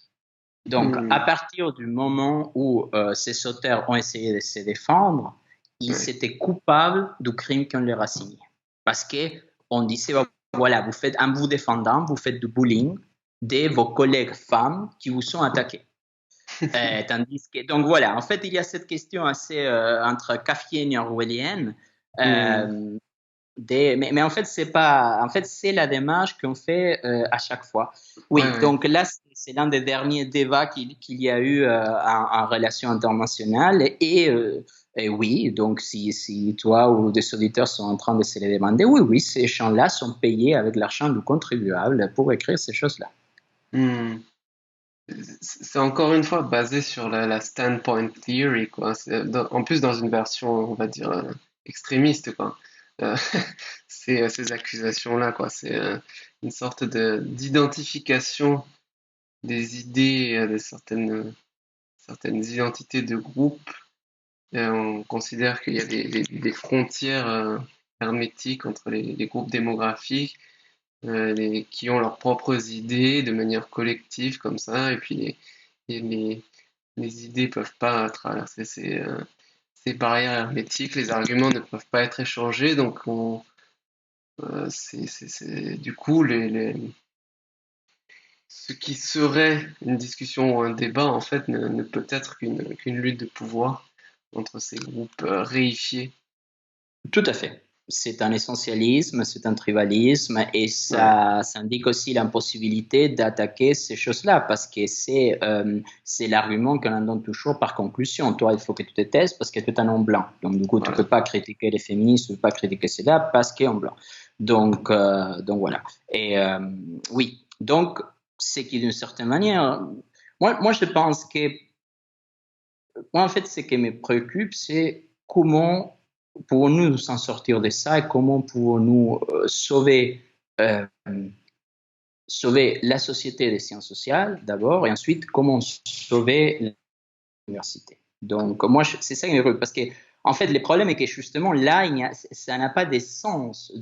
Donc, à Hmm. partir du moment où ces auteurs ont essayé de se défendre, ils Ouais. étaient coupables du crime qu'on leur a signé. Parce qu'on disait, voilà, en vous défendant, vous faites du bullying de vos collègues femmes qui vous sont attaquées. Donc voilà, en fait, il y a cette question assez entre kafkienne et orwellienne. Hmm. Euh, mais en fait, c'est pas. En fait, c'est la démarche qu'on fait à chaque fois. Ouais, Oui, ouais. donc là, c'est l'un des derniers débats qu'il y a eu en relations internationales. Et oui, donc si toi ou des auditeurs sont en train de se les demander, oui, oui, ces gens-là sont payés avec l'argent du contribuable pour écrire ces choses-là. Hmm. C'est encore une fois basé sur la standpoint theory, quoi. En plus, dans une version, on va dire, extrémiste, quoi. Euh, ces accusations-là, quoi. C'est une sorte d'identification des idées, de certaines identités de groupe. On considère qu'il y a des frontières hermétiques entre les groupes démographiques, qui ont leurs propres idées de manière collective, comme ça, et puis les, les idées peuvent pas traverser ces barrières hermétiques, les arguments ne peuvent pas être échangés, donc du coup, ce qui serait une discussion ou un débat, en fait, ne peut être qu'une lutte de pouvoir entre ces groupes réifiés. Tout à fait. C'est un essentialisme, c'est un tribalisme et Ouais, ça indique aussi l'impossibilité d'attaquer ces choses-là parce que c'est l'argument que l'on donne toujours par conclusion. Toi, il faut que tu te taisses parce que tu es un homme blanc. Donc, du coup, tu ne peux voilà. pas critiquer les féministes, tu ne peux pas critiquer cela parce qu'il est homme blanc. Donc voilà. Et oui, donc, c'est qui d'une certaine manière, moi, je pense que moi, en fait, ce qui me préoccupe, c'est comment pouvons-nous nous en sortir de ça et comment pouvons-nous euh, sauver la société des sciences sociales d'abord et ensuite comment sauver l'université. Donc, moi, c'est ça qui me préoccupe parce que, en fait, le problème est que justement là, ça n'a pas de sens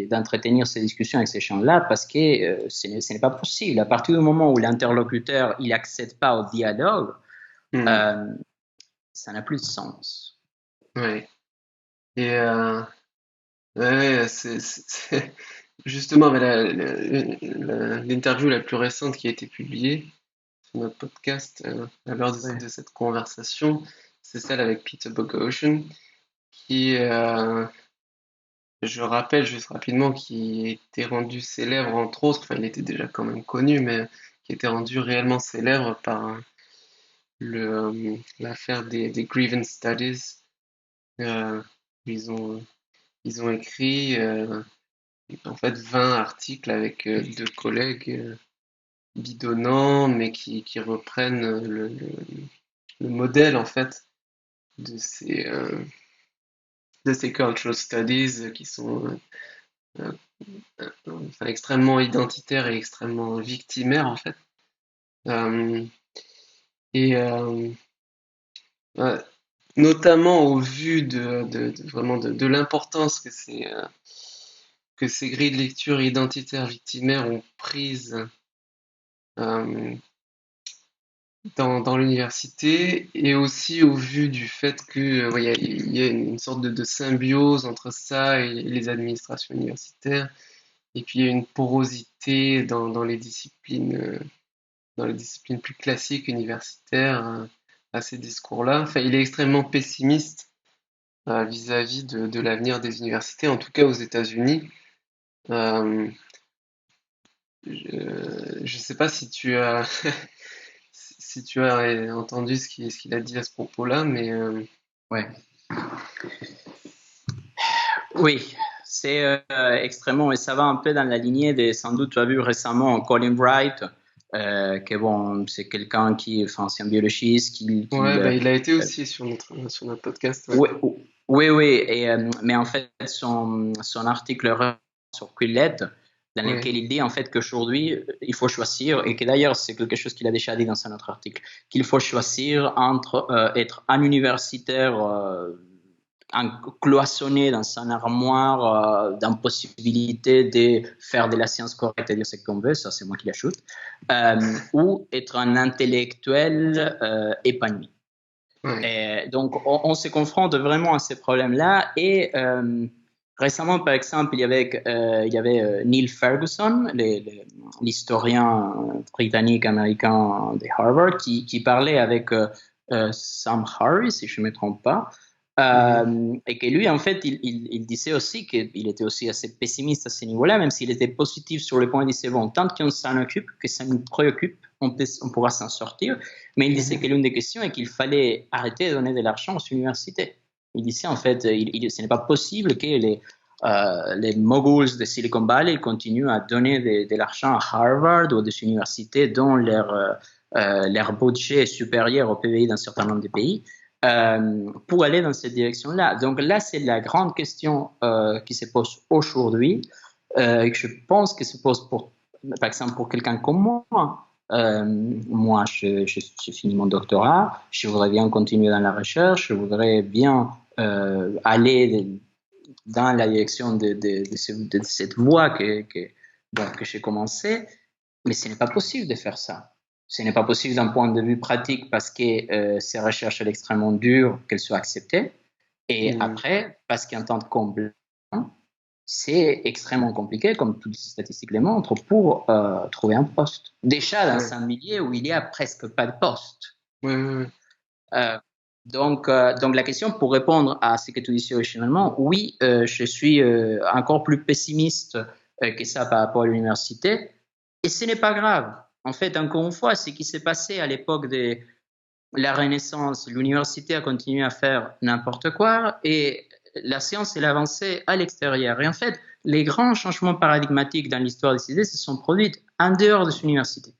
d'entretenir ces discussions avec ces gens-là parce que ce n'est pas possible. À partir du moment où l'interlocuteur il accède pas au dialogue, Hmm, euh, ça n'a plus de sens. ouais. Et ouais, justement mais l'interview la plus récente qui a été publiée sur notre podcast à l'heure Ouais. de cette conversation, c'est celle avec Peter Boghossian qui Je rappelle juste rapidement qu'il était rendu célèbre, entre autres, enfin il était déjà quand même connu, mais qui était rendu réellement célèbre par l'affaire des Grievance Studies. Euh, ils ont, ils ont écrit en fait 20 articles avec deux collègues bidonnants, mais qui reprennent le modèle en fait de ces cultural studies qui sont euh, enfin, extrêmement identitaires et extrêmement victimaires en fait. Euh, et euh, Notamment au vu vraiment de l'importance que ces grilles de lecture identitaires victimaires ont prise euh, dans l'université, et aussi au vu du fait que ouais, il y a une sorte de symbiose entre ça et les administrations universitaires, et puis il y a une porosité dans les disciplines plus classiques universitaires à ces discours-là. Enfin, il est extrêmement pessimiste vis-à-vis de l'avenir des universités, en tout cas aux États-Unis. Euh, je ne sais pas si tu as si tu as entendu ce qu'il a dit à ce propos-là, mais Ouais. Oui, c'est extrêmement, et ça va un peu dans la lignée des, sans doute, tu as vu récemment Colin Wright, que bon, c'est quelqu'un qui, enfin, c'est un biologiste ouais, bah, il a été aussi sur notre podcast, ouais. oui, oui, oui, et, mais en fait, son article sur Quillette, dans Ouais. lequel il dit en fait qu'aujourd'hui, il faut choisir, et que d'ailleurs, c'est quelque chose qu'il a déjà dit dans un autre article, qu'il faut choisir entre être un universitaire cloisonné dans un armoire d'impossibilité de faire de la science correcte et dire ce qu'on veut, ça c'est moi qui l'ajoute, ou être un intellectuel épanoui. Ouais. Et donc, on se confronte vraiment à ces problèmes-là. Et récemment, par exemple, il y avait Neil Ferguson, l'historien britannique-américain de Harvard, qui parlait avec Sam Harris, si je ne me trompe pas. Mhm. Et que lui, en fait, il disait aussi qu'il était aussi assez pessimiste à ce niveau-là, même s'il était positif sur le point, il disait, bon, tant qu'on s'en occupe, que ça nous préoccupe, on pourra s'en sortir. Mais il disait que Mhm. l'une des questions est qu'il fallait arrêter de donner de l'argent aux universités. Il disait en fait, ce n'est pas possible que les moguls de Silicon Valley continuent à donner de l'argent à Harvard ou à des universités dont leur budget est supérieur au PIB d'un certain nombre de pays pour aller dans cette direction-là. Donc là, c'est la grande question qui se pose aujourd'hui et que je pense que se pose par exemple pour quelqu'un comme moi. Moi, j'ai fini mon doctorat, je voudrais bien continuer dans la recherche, je voudrais bien aller dans la direction de cette voie que j'ai commencé, mais ce n'est pas possible de faire ça. Ce n'est pas possible d'un point de vue pratique parce que ces recherches sont extrêmement dures qu'elles soient acceptées. Et Mhm. après, parce qu'en temps de complément, c'est extrêmement compliqué, comme toutes les statistiques le montrent, pour trouver un poste. Déjà dans Ouais. un milieu où il n'y a presque pas de poste. Ouais, ouais, ouais. Euh, donc la question pour répondre à ce que tu disais originalement, oui, je suis encore plus pessimiste que ça par rapport à l'université, et ce n'est pas grave. En fait, encore une fois, ce qui s'est passé à l'époque de la Renaissance, l'université a continué à faire n'importe quoi, et la science elle avancée à l'extérieur. Et en fait, les grands changements paradigmatiques dans l'histoire des idées se sont produits en dehors de l'université.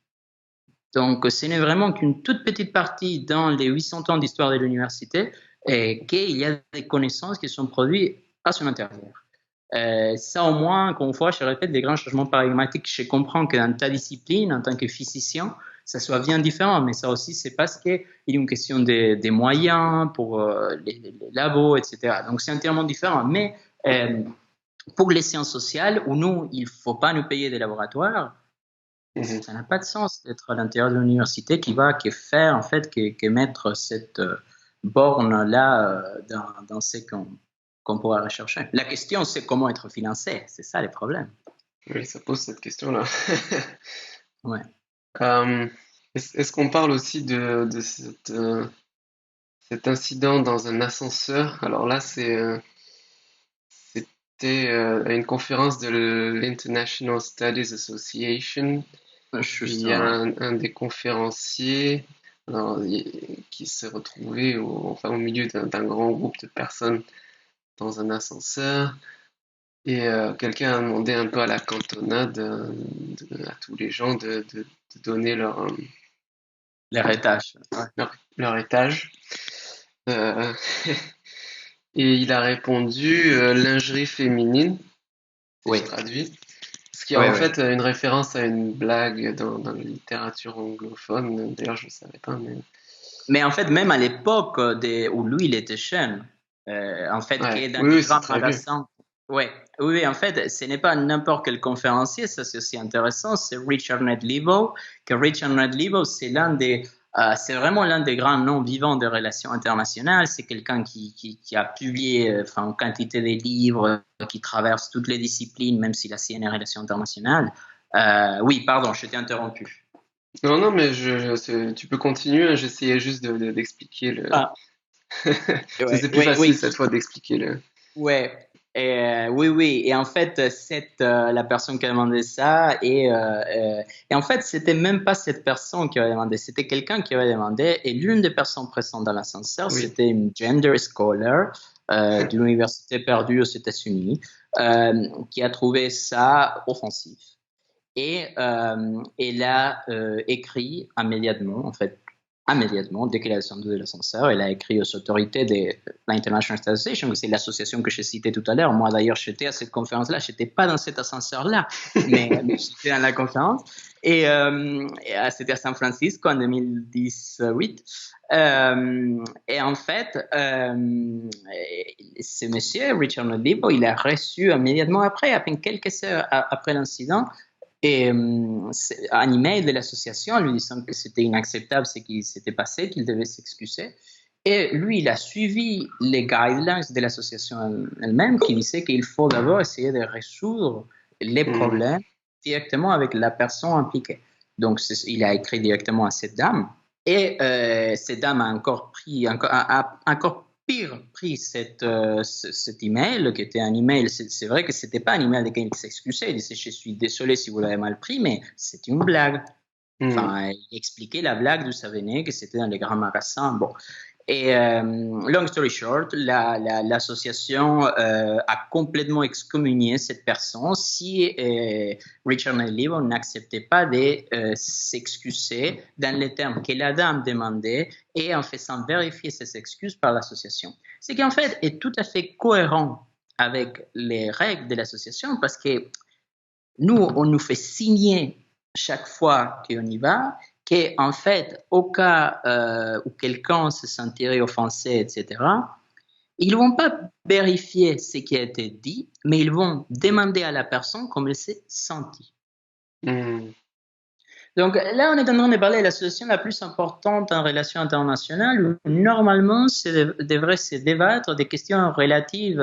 Donc, ce n'est vraiment qu'une toute petite partie dans les 800 ans d'histoire de l'université et qu'il y a des connaissances qui sont produites à son intérieur. Ça, au moins, encore une fois, je répète, des grands changements paradigmatiques. Je comprends que dans ta discipline, en tant que physicien, ça soit bien différent, mais ça aussi, c'est parce qu'il y a une question des moyens pour les labos, etc. Donc, c'est entièrement différent. Mais pour les sciences sociales, où nous, il ne faut pas nous payer des laboratoires, Mhm. ça n'a pas de sens d'être à l'intérieur de l'université qui faire en fait que mettre cette borne là dans ce qu'on pourra rechercher. La question c'est comment être financé, c'est ça le problème. Oui, ça pose cette question-là. Ouais. Euh, est-ce qu'on parle aussi de cet incident dans un ascenseur? Alors là, c'est assisté à une conférence de l'International Studies Association. Il y a Justement, un des conférenciers alors, qui s'est retrouvé enfin, au milieu d'un grand groupe de personnes dans un ascenseur. Et quelqu'un a demandé un peu à la cantonade, à tous les gens de donner l'héritage. Ouais. leur étage. Euh, et il a répondu lingerie féminine, si je Oui, traduis. Ce qui est oui, en oui. fait une référence à une blague dans la littérature anglophone. D'ailleurs, je ne savais pas, mais Mais en fait, même à l'époque où lui, il était jeune, en fait, qui ouais, est dans oui, les oui, c'est grands très vieux. magasins. Ouais, oui, oui, en fait, ce n'est pas n'importe quel conférencier, ça c'est aussi intéressant, c'est Richard Ned Levo, que Richard Ned Levo, c'est vraiment l'un des grands noms vivants des relations internationales. C'est quelqu'un qui a publié enfin, une quantité de livres qui traversent toutes les disciplines, même si la sienne est relations internationales. Oui, pardon, je t'ai interrompu. Non, non, mais tu peux continuer, hein. J'essayais juste d'expliquer le. Ah, ouais, C'est plus oui, facile oui. cette fois d'expliquer le. Ouais, oui, oui. Et en fait, la personne qui a demandé ça, et en fait, c'était même pas cette personne qui avait demandé, c'était quelqu'un qui avait demandé. Et l'une des personnes présentes dans l'ascenseur, Oui. c'était une gender scholar d'une université perdue aux États-Unis, qui a trouvé ça offensif. Et elle a écrit immédiatement, en fait, immédiatement, dès qu'elle a descendu de l'ascenseur, elle a écrit aux autorités de l'International State Association, c'est l'association que j'ai citée tout à l'heure. Moi, d'ailleurs, j'étais à cette conférence-là, j'étais pas dans cet ascenseur-là, mais j'étais dans la conférence. C'était à San Francisco en 2018. Et en fait, ce monsieur, Richard Nodibo, il a reçu immédiatement après, à peine quelques heures après l'incident, et un email de l'association lui disant que c'était inacceptable ce qui s'était passé, qu'il devait s'excuser. Et lui, il a suivi les guidelines de l'association elle-même qui disait qu'il faut d'abord essayer de résoudre les Hmm. problèmes directement avec la personne impliquée. Donc, il a écrit directement à cette dame. Et cette dame a encore pire pris cet email, qui était un email, c'est vrai que c'était pas un email de quelqu'un qui s'excusait, il disait je suis désolé si vous l'avez mal pris, mais c'est une blague. Hmm. Enfin, il expliquait la blague d'où ça venait, que c'était dans les grands magasins. Bon. Et long story short, l'association a complètement excommunié cette personne si Richard Nelivo n'acceptait pas de s'excuser dans les termes que la dame demandait et en faisant vérifier ses excuses par l'association. Ce qui en fait est tout à fait cohérent avec les règles de l'association parce que nous, on nous fait signer chaque fois qu'on y va qu'en fait, au cas où quelqu'un se sentirait offensé, etc., ils ne vont pas vérifier ce qui a été dit, mais ils vont demander à la personne comment elle s'est sentie. Hmm. Donc là, on est en train de parler de la situation la plus importante en relation internationale où normalement, ça devrait se débattre des questions relatives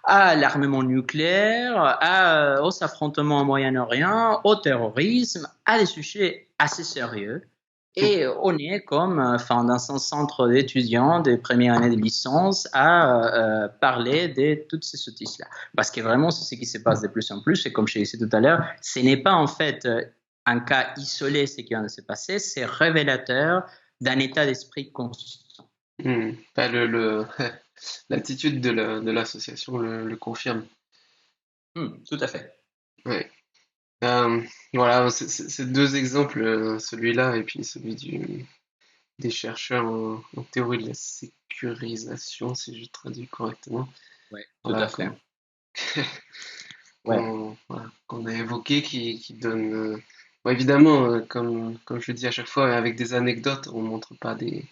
à l'armement nucléaire, aux affrontements au Moyen-Orient, au terrorisme, à des sujets assez sérieux. Et on est comme enfin, dans un centre d'étudiants de première année de licence à parler de toutes ces sottises-là. Parce que vraiment, c'est ce qui se passe de plus en plus. Et comme je l'ai dit tout à l'heure, ce n'est pas en fait un cas isolé, ce qui vient de se passer, c'est révélateur d'un état d'esprit constant. Hmm. Bah, l'attitude de l'association le confirme. Tout à fait. Ouais. Euh, voilà, c'est deux exemples, celui-là et puis celui des chercheurs en théorie de la sécurisation, si je traduis correctement. Oui, tout Voilà, à fait. Ouais. qu'on a évoqué, qui donne. Bon, évidemment, comme je le dis à chaque fois, avec des anecdotes, on montre pas des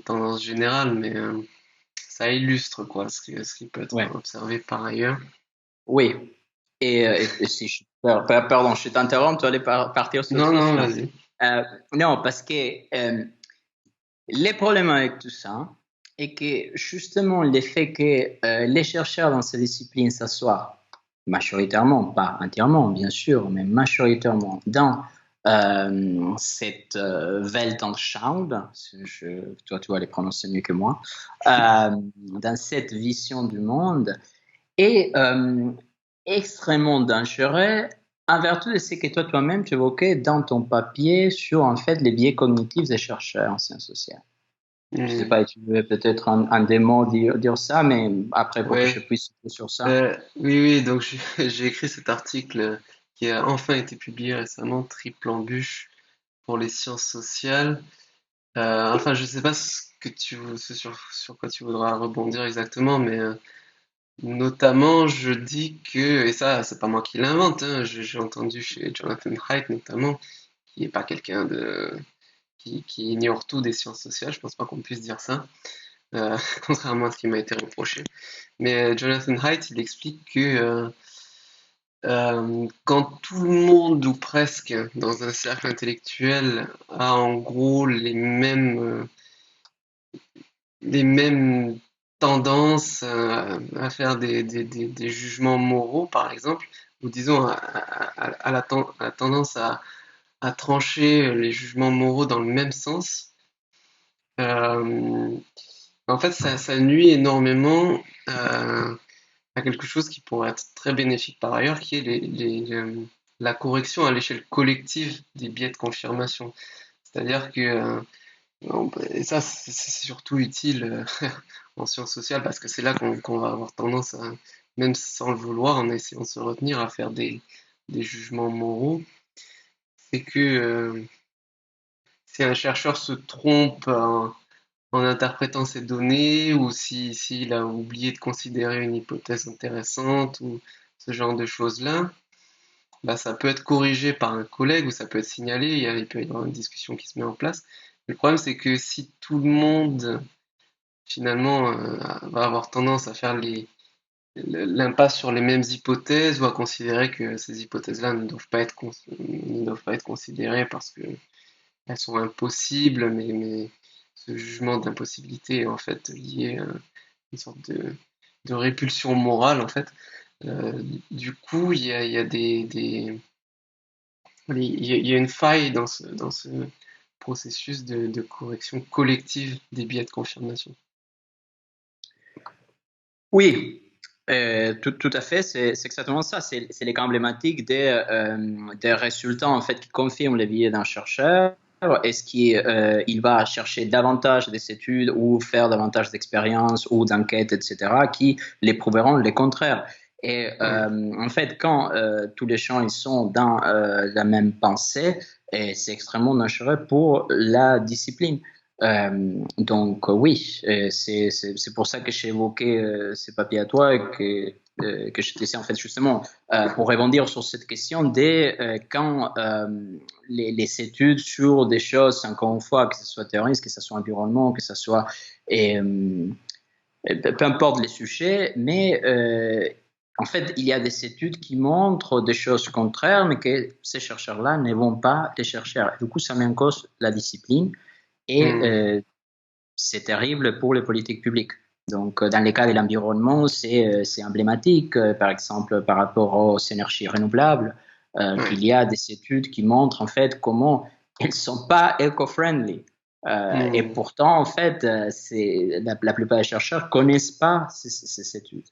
tendances générales, mais ça illustre quoi, ce qui peut être Ouais. observé par ailleurs. Oui. Et si pardon, je t'interromps, tu allais partir sur Non, autre chose. non, Non. vas-y. Non, parce que les problèmes avec tout ça est que justement le fait que les chercheurs dans ces disciplines s'assoient majoritairement, pas entièrement bien sûr, mais majoritairement dans cette Weltanschauung, toi tu vas les prononcer mieux que moi, dans cette vision du monde, et extrêmement dangereux en vertu de ce que toi-même tu évoquais dans ton papier sur en fait les biais cognitifs des chercheurs en sciences sociales. Je ne sais Hmm. pas, tu veux peut-être en des mots dire ça, mais après pour que je Ouais. puisse sur ça. Oui, oui, donc j'ai écrit cet article qui a enfin été publié récemment, Triple embûche pour les sciences sociales. Enfin, je sais pas sur quoi tu voudras rebondir exactement, mais notamment, je dis que, et ça, c'est pas moi qui l'invente, hein, j'ai entendu chez Jonathan Haidt notamment, qui est pas quelqu'un qui ignore tout des sciences sociales, je pense pas qu'on puisse dire ça, contrairement à ce qui m'a été reproché. Mais Jonathan Haidt, il explique que quand tout le monde, ou presque, dans un cercle intellectuel, a en gros les mêmes tendances à faire des jugements moraux, par exemple, ou disons à la tendance à trancher les jugements moraux dans le même sens, euh, en fait, ça nuit énormément à quelque chose qui pourrait être très bénéfique par ailleurs, qui est la correction à l'échelle collective des biais de confirmation. C'est-à-dire que et ça, c'est surtout utile en sciences sociales parce que c'est là qu'on va avoir tendance à, même sans le vouloir, en essayant de se retenir à faire des jugements moraux. C'est que si un chercheur se trompe en interprétant ces données ou s'il a oublié de considérer une hypothèse intéressante ou ce genre de choses-là, bah, ça peut être corrigé par un collègue ou ça peut être signalé, il peut y avoir une discussion qui se met en place. Le problème, c'est que si tout le monde finalement va avoir tendance à faire l'impasse sur les mêmes hypothèses ou à considérer que ces hypothèses-là ne doivent pas être considérées parce qu'elles sont impossibles, mais ce jugement d'impossibilité est en fait lié à une sorte de répulsion morale en fait. Euh, du coup, il y a il y a une faille dans ce processus de correction collective des biais de confirmation. Oui, tout à fait, c'est exactement ça. C'est les cas emblématiques des résultats en fait qui confirment les biais d'un chercheur. Est-ce qu'il va chercher davantage des études ou faire davantage d'expériences ou d'enquêtes, etc., qui les prouveront le contraire. Et Ouais. en fait, quand tous les champs ils sont dans la même pensée, et c'est extrêmement dangereux pour la discipline. Donc oui, c'est pour ça que j'ai évoqué ces papiers à toi et que je t'essaie en fait justement pour rebondir sur cette question de quand les études sur des choses, encore une fois, que ce soit terrorisme, que ce soit environnement, que ce soit euh, peu importe les sujets, mais en fait, il y a des études qui montrent des choses contraires, mais que ces chercheurs-là ne vont pas les chercher. Du coup, ça met en cause la discipline et Hmm. c'est terrible pour les politiques publiques. Donc, dans les cas de l'environnement, c'est emblématique. Par exemple, par rapport aux énergies renouvelables, Ouais. qu'il y a des études qui montrent en fait comment elles ne sont pas éco-friendly. Et Hmm. pourtant, en fait, la plupart des chercheurs connaissent pas ces études.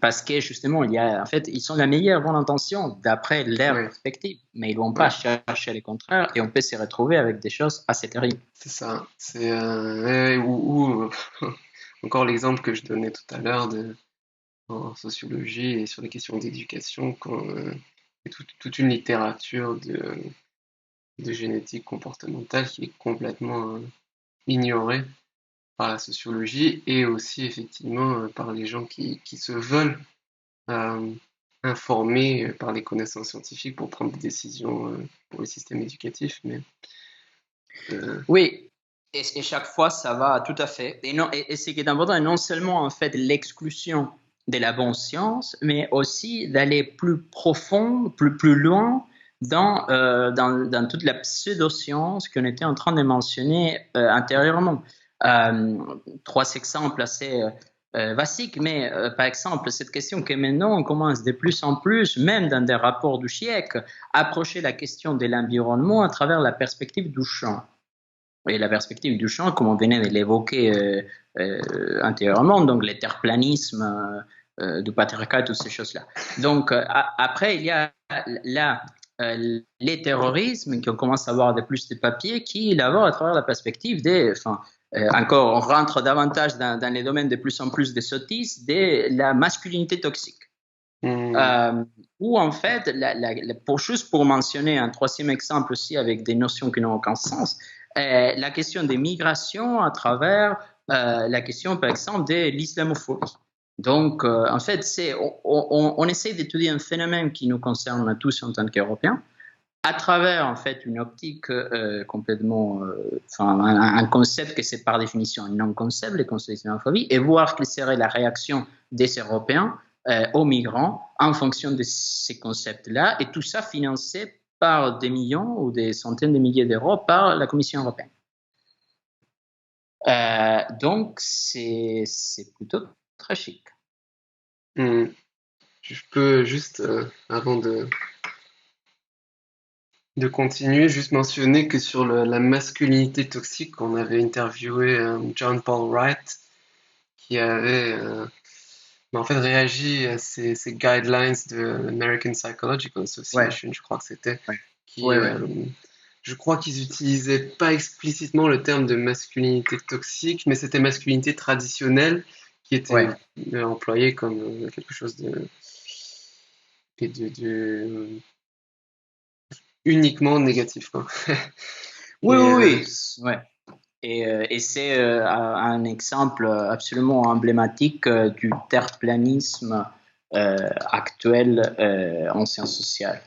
Parce que justement, en fait, ils sont la meilleure bonne intention d'après leur Ouais. perspective, mais ils vont pas Ouais. chercher les contraires et on peut se retrouver avec des choses assez terribles. C'est ça. C'est ouais, encore l'exemple que je donnais tout à l'heure en sociologie et sur les questions d'éducation, quand il y a toute une littérature de génétique comportementale qui est complètement ignorée par la sociologie et aussi effectivement par les gens qui se veulent euh, informés par les connaissances scientifiques pour prendre des décisions pour le système éducatif. Mais euh, Oui, et chaque fois, ça va tout à fait. Et, non, et ce qui est important, non seulement en fait l'exclusion de la bonne science, mais aussi d'aller plus profond, plus loin dans toute la pseudoscience qu'on était en train de mentionner antérieurement. Euh, Trois exemples assez basiques, mais par exemple, cette question que maintenant on commence de plus en plus, même dans des rapports du GIEC, à approcher la question de l'environnement à travers la perspective du champ. Et la perspective du champ, comme on venait de l'évoquer antérieurement, donc le terraplanisme du patriarcat, toutes ces choses-là. Donc, après, il y a là les terrorismes, qui commence à avoir de plus de papiers, qui d'abord, à travers la perspective des. Enfin, encore, on rentre davantage dans les domaines de plus en plus de sottises, de la masculinité toxique. Euh, Où en fait, juste pour mentionner un troisième exemple aussi avec des notions qui n'ont aucun sens, la question des migrations à travers la question par exemple de l'islamophobie. Donc en fait, on essaie d'étudier un phénomène qui nous concerne tous en tant qu'Européens à travers en fait une optique complètement, un concept que c'est par définition un non-concept, le concept d'islamophobie, et voir quelle serait la réaction des Européens aux migrants en fonction de ces concepts-là, et tout ça financé par des millions ou des centaines de milliers d'euros par la Commission européenne. Donc c'est plutôt très chic. Je peux juste, avant de continuer, juste mentionner que sur la masculinité toxique, on avait interviewé John Paul Wright, qui avait en fait réagi à ces guidelines de l'American Psychological Association, je crois que c'était, qui, je crois qu'ils utilisaient pas explicitement le terme de masculinité toxique, mais c'était masculinité traditionnelle qui était employé comme quelque chose de uniquement négatif, quoi. Oui. Et c'est un exemple absolument emblématique du terraplanisme actuel en sciences sociales.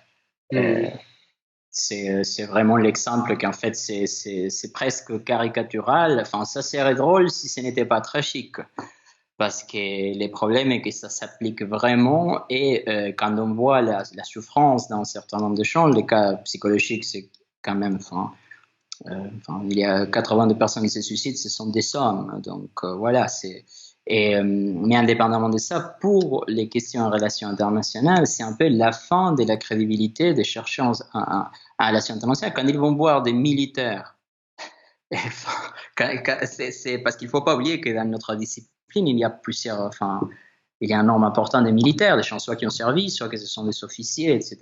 C'est vraiment l'exemple qu'en fait c'est presque caricatural. Enfin, ça serait drôle si ce n'était pas très chic. Parce que le problème est que ça s'applique vraiment et quand on voit la souffrance dans un certain nombre de champs, les cas psychologiques, c'est quand même... il y a 80 de personnes qui se suicident, ce sont des hommes. Donc voilà, mais indépendamment de ça, pour les questions en relation internationale, c'est un peu la fin de la crédibilité des chercheurs en relation internationale. Quand ils vont voir des militaires, c'est parce qu'il ne faut pas oublier que dans notre discipline, il y a plusieurs, il y a un nombre important de militaires, des gens soit qui ont servi, soit que ce sont des officiers, etc.,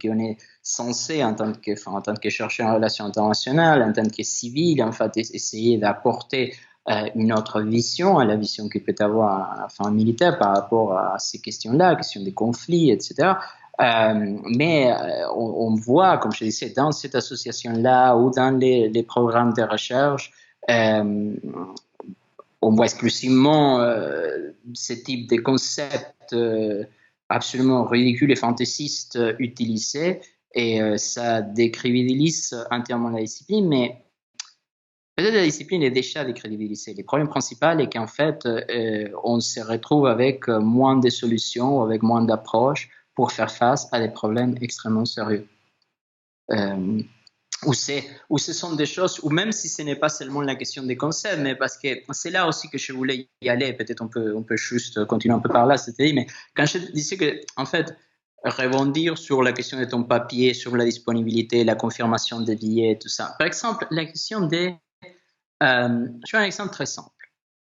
qu'on est censé, en tant que chercheur en relations internationales, en tant que civil, en fait, essayer d'apporter une autre vision à la vision qu'il peut avoir un militaire par rapport à ces questions-là, questions des conflits, etc. Mais on voit, comme je disais, dans cette association-là ou dans les programmes de recherche, on voit exclusivement ce type de concepts absolument ridicules et fantaisistes utilisés, et ça décrédibilise entièrement la discipline, mais peut-être la discipline est déjà décrédibilisée. Le problème principal est qu'en fait, on se retrouve avec moins de solutions, avec moins d'approches pour faire face à des problèmes extrêmement sérieux. Où ce sont des choses, ou même si ce n'est pas seulement la question des concepts, mais parce que c'est là aussi que je voulais y aller, peut-être on peut juste continuer un peu par là, c'était, mais quand je disais que, en fait, rebondir sur la question de ton papier, sur la disponibilité, la confirmation des billets, tout ça. Par exemple, la question des... je fais un exemple très simple,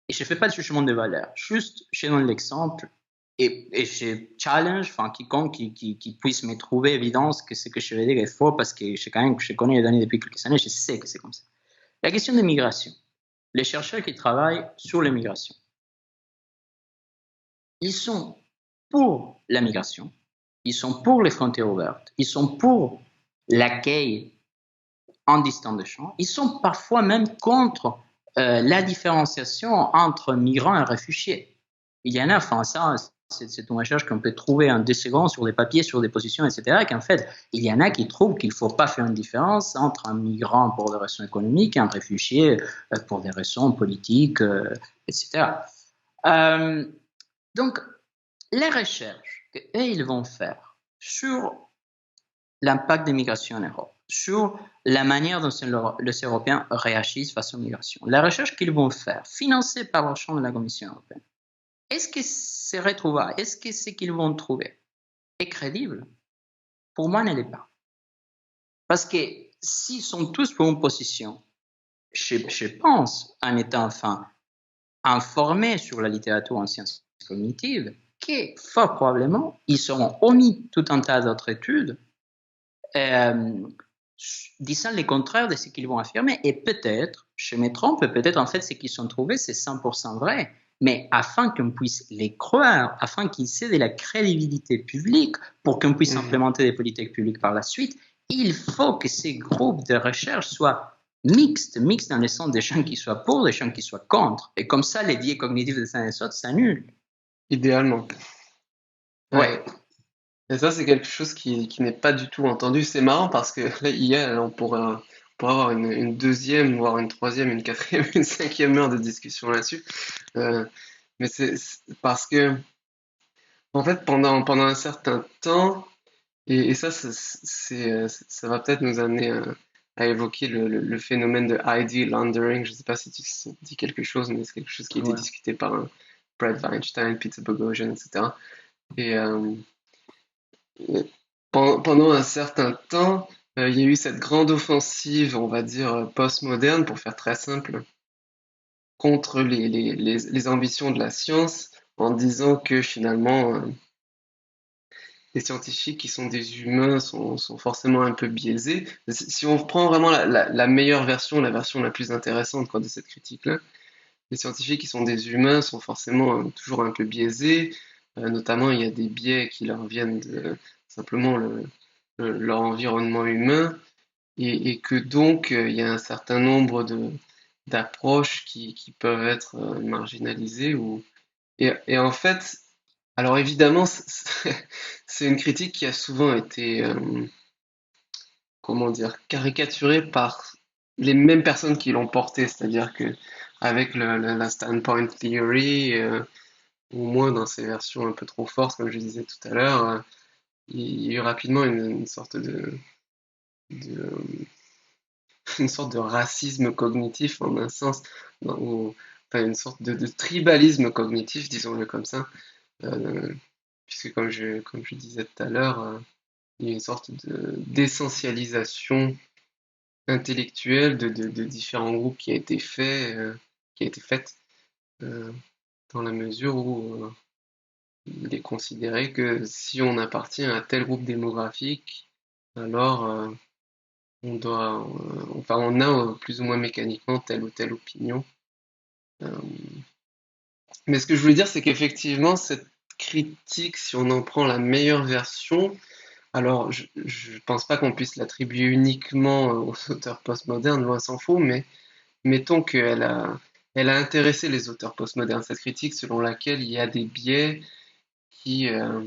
et je ne fais pas de jugement de valeur, juste je donne l'exemple, et je challenge quiconque qui puisse me trouver évidence que ce que je vais dire est faux, parce que je connais les données depuis quelques années, je sais que c'est comme ça. La question de migration. Les chercheurs qui travaillent sur l'immigration, ils sont pour la migration, ils sont pour les frontières ouvertes, ils sont pour l'accueil en distance de champs, ils sont parfois même contre la différenciation entre migrants et réfugiés. Il y en a, c'est une recherche qu'on peut trouver en 2 secondes sur des papiers, sur des positions, etc., qu'en fait, il y en a qui trouvent qu'il ne faut pas faire une différence entre un migrant pour des raisons économiques et un réfugié pour des raisons politiques, etc. Donc, les recherches qu'ils vont faire sur l'impact des migrations en Europe, sur la manière dont les Européens réagissent face aux migrations, la recherche qu'ils vont faire, financée par le champ de la Commission européenne, est-ce que c'est retrouvable? Est-ce que ce qu'ils vont trouver est crédible? Pour moi, elle n'est pas. Parce que s'ils sont tous pour une position je pense, en étant enfin informés sur la littérature en sciences cognitives, que fort probablement, ils seront omis tout un tas d'autres études euh, disant le contraire de ce qu'ils vont affirmer. Et peut-être, je me trompe, peut-être en fait ce qu'ils ont trouvé, c'est 100% vrai. Mais afin qu'on puisse les croire, afin qu'ils aient de la crédibilité publique, pour qu'on puisse Mhm. implémenter des politiques publiques par la suite, il faut que ces groupes de recherche soient mixtes dans le sens des gens qui soient pour, des gens qui soient contre. Et comme ça, les biais cognitifs des uns et des autres s'annulent. Idéalement. Ouais, Ouais. Et ça, c'est quelque chose qui n'est pas du tout entendu. C'est marrant parce que là, hier, on pourrait avoir une deuxième, voire une troisième, une quatrième, une cinquième heure de discussion là-dessus. Euh, mais c'est parce que, en fait, pendant un certain temps, et ça, ça va peut-être nous amener à évoquer le phénomène de ID laundering. Je ne sais pas si tu dis quelque chose, mais c'est quelque chose qui a été ouais. discuté par Brad Weinstein, Peter Boghossian, etc. Et, pendant un certain temps, il y a eu cette grande offensive, on va dire, postmoderne, pour faire très simple, contre les ambitions de la science, en disant que finalement, les scientifiques qui sont des humains sont forcément un peu biaisés. Si on prend vraiment la meilleure version, la version la plus intéressante quoi, de cette critique-là, les scientifiques qui sont des humains sont forcément toujours un peu biaisés. Notamment, il y a des biais qui leur viennent de simplement leur environnement humain et que donc il y a un certain nombre d'approches qui peuvent être marginalisées et en fait, alors évidemment, c'est une critique qui a souvent été, comment dire, caricaturée par les mêmes personnes qui l'ont portée, c'est-à-dire que avec la standpoint theory, ou moins dans ses versions un peu trop fortes, comme je disais tout à l'heure, il y a eu rapidement une sorte de, une sorte de racisme cognitif en un sens, enfin une sorte de tribalisme cognitif, disons-le comme ça, euh, puisque comme je disais tout à l'heure, il y a une sorte d'essentialisation intellectuelle de différents groupes qui a été faite euh, dans la mesure où il est considéré que si on appartient à tel groupe démographique, alors enfin on a plus ou moins mécaniquement telle ou telle opinion. Euh, mais ce que je voulais dire, c'est qu'effectivement, cette critique, si on en prend la meilleure version, alors je pense pas qu'on puisse l'attribuer uniquement aux auteurs postmodernes, loin s'en faut, mais mettons elle a intéressé les auteurs postmodernes, cette critique selon laquelle il y a des biais qui, euh,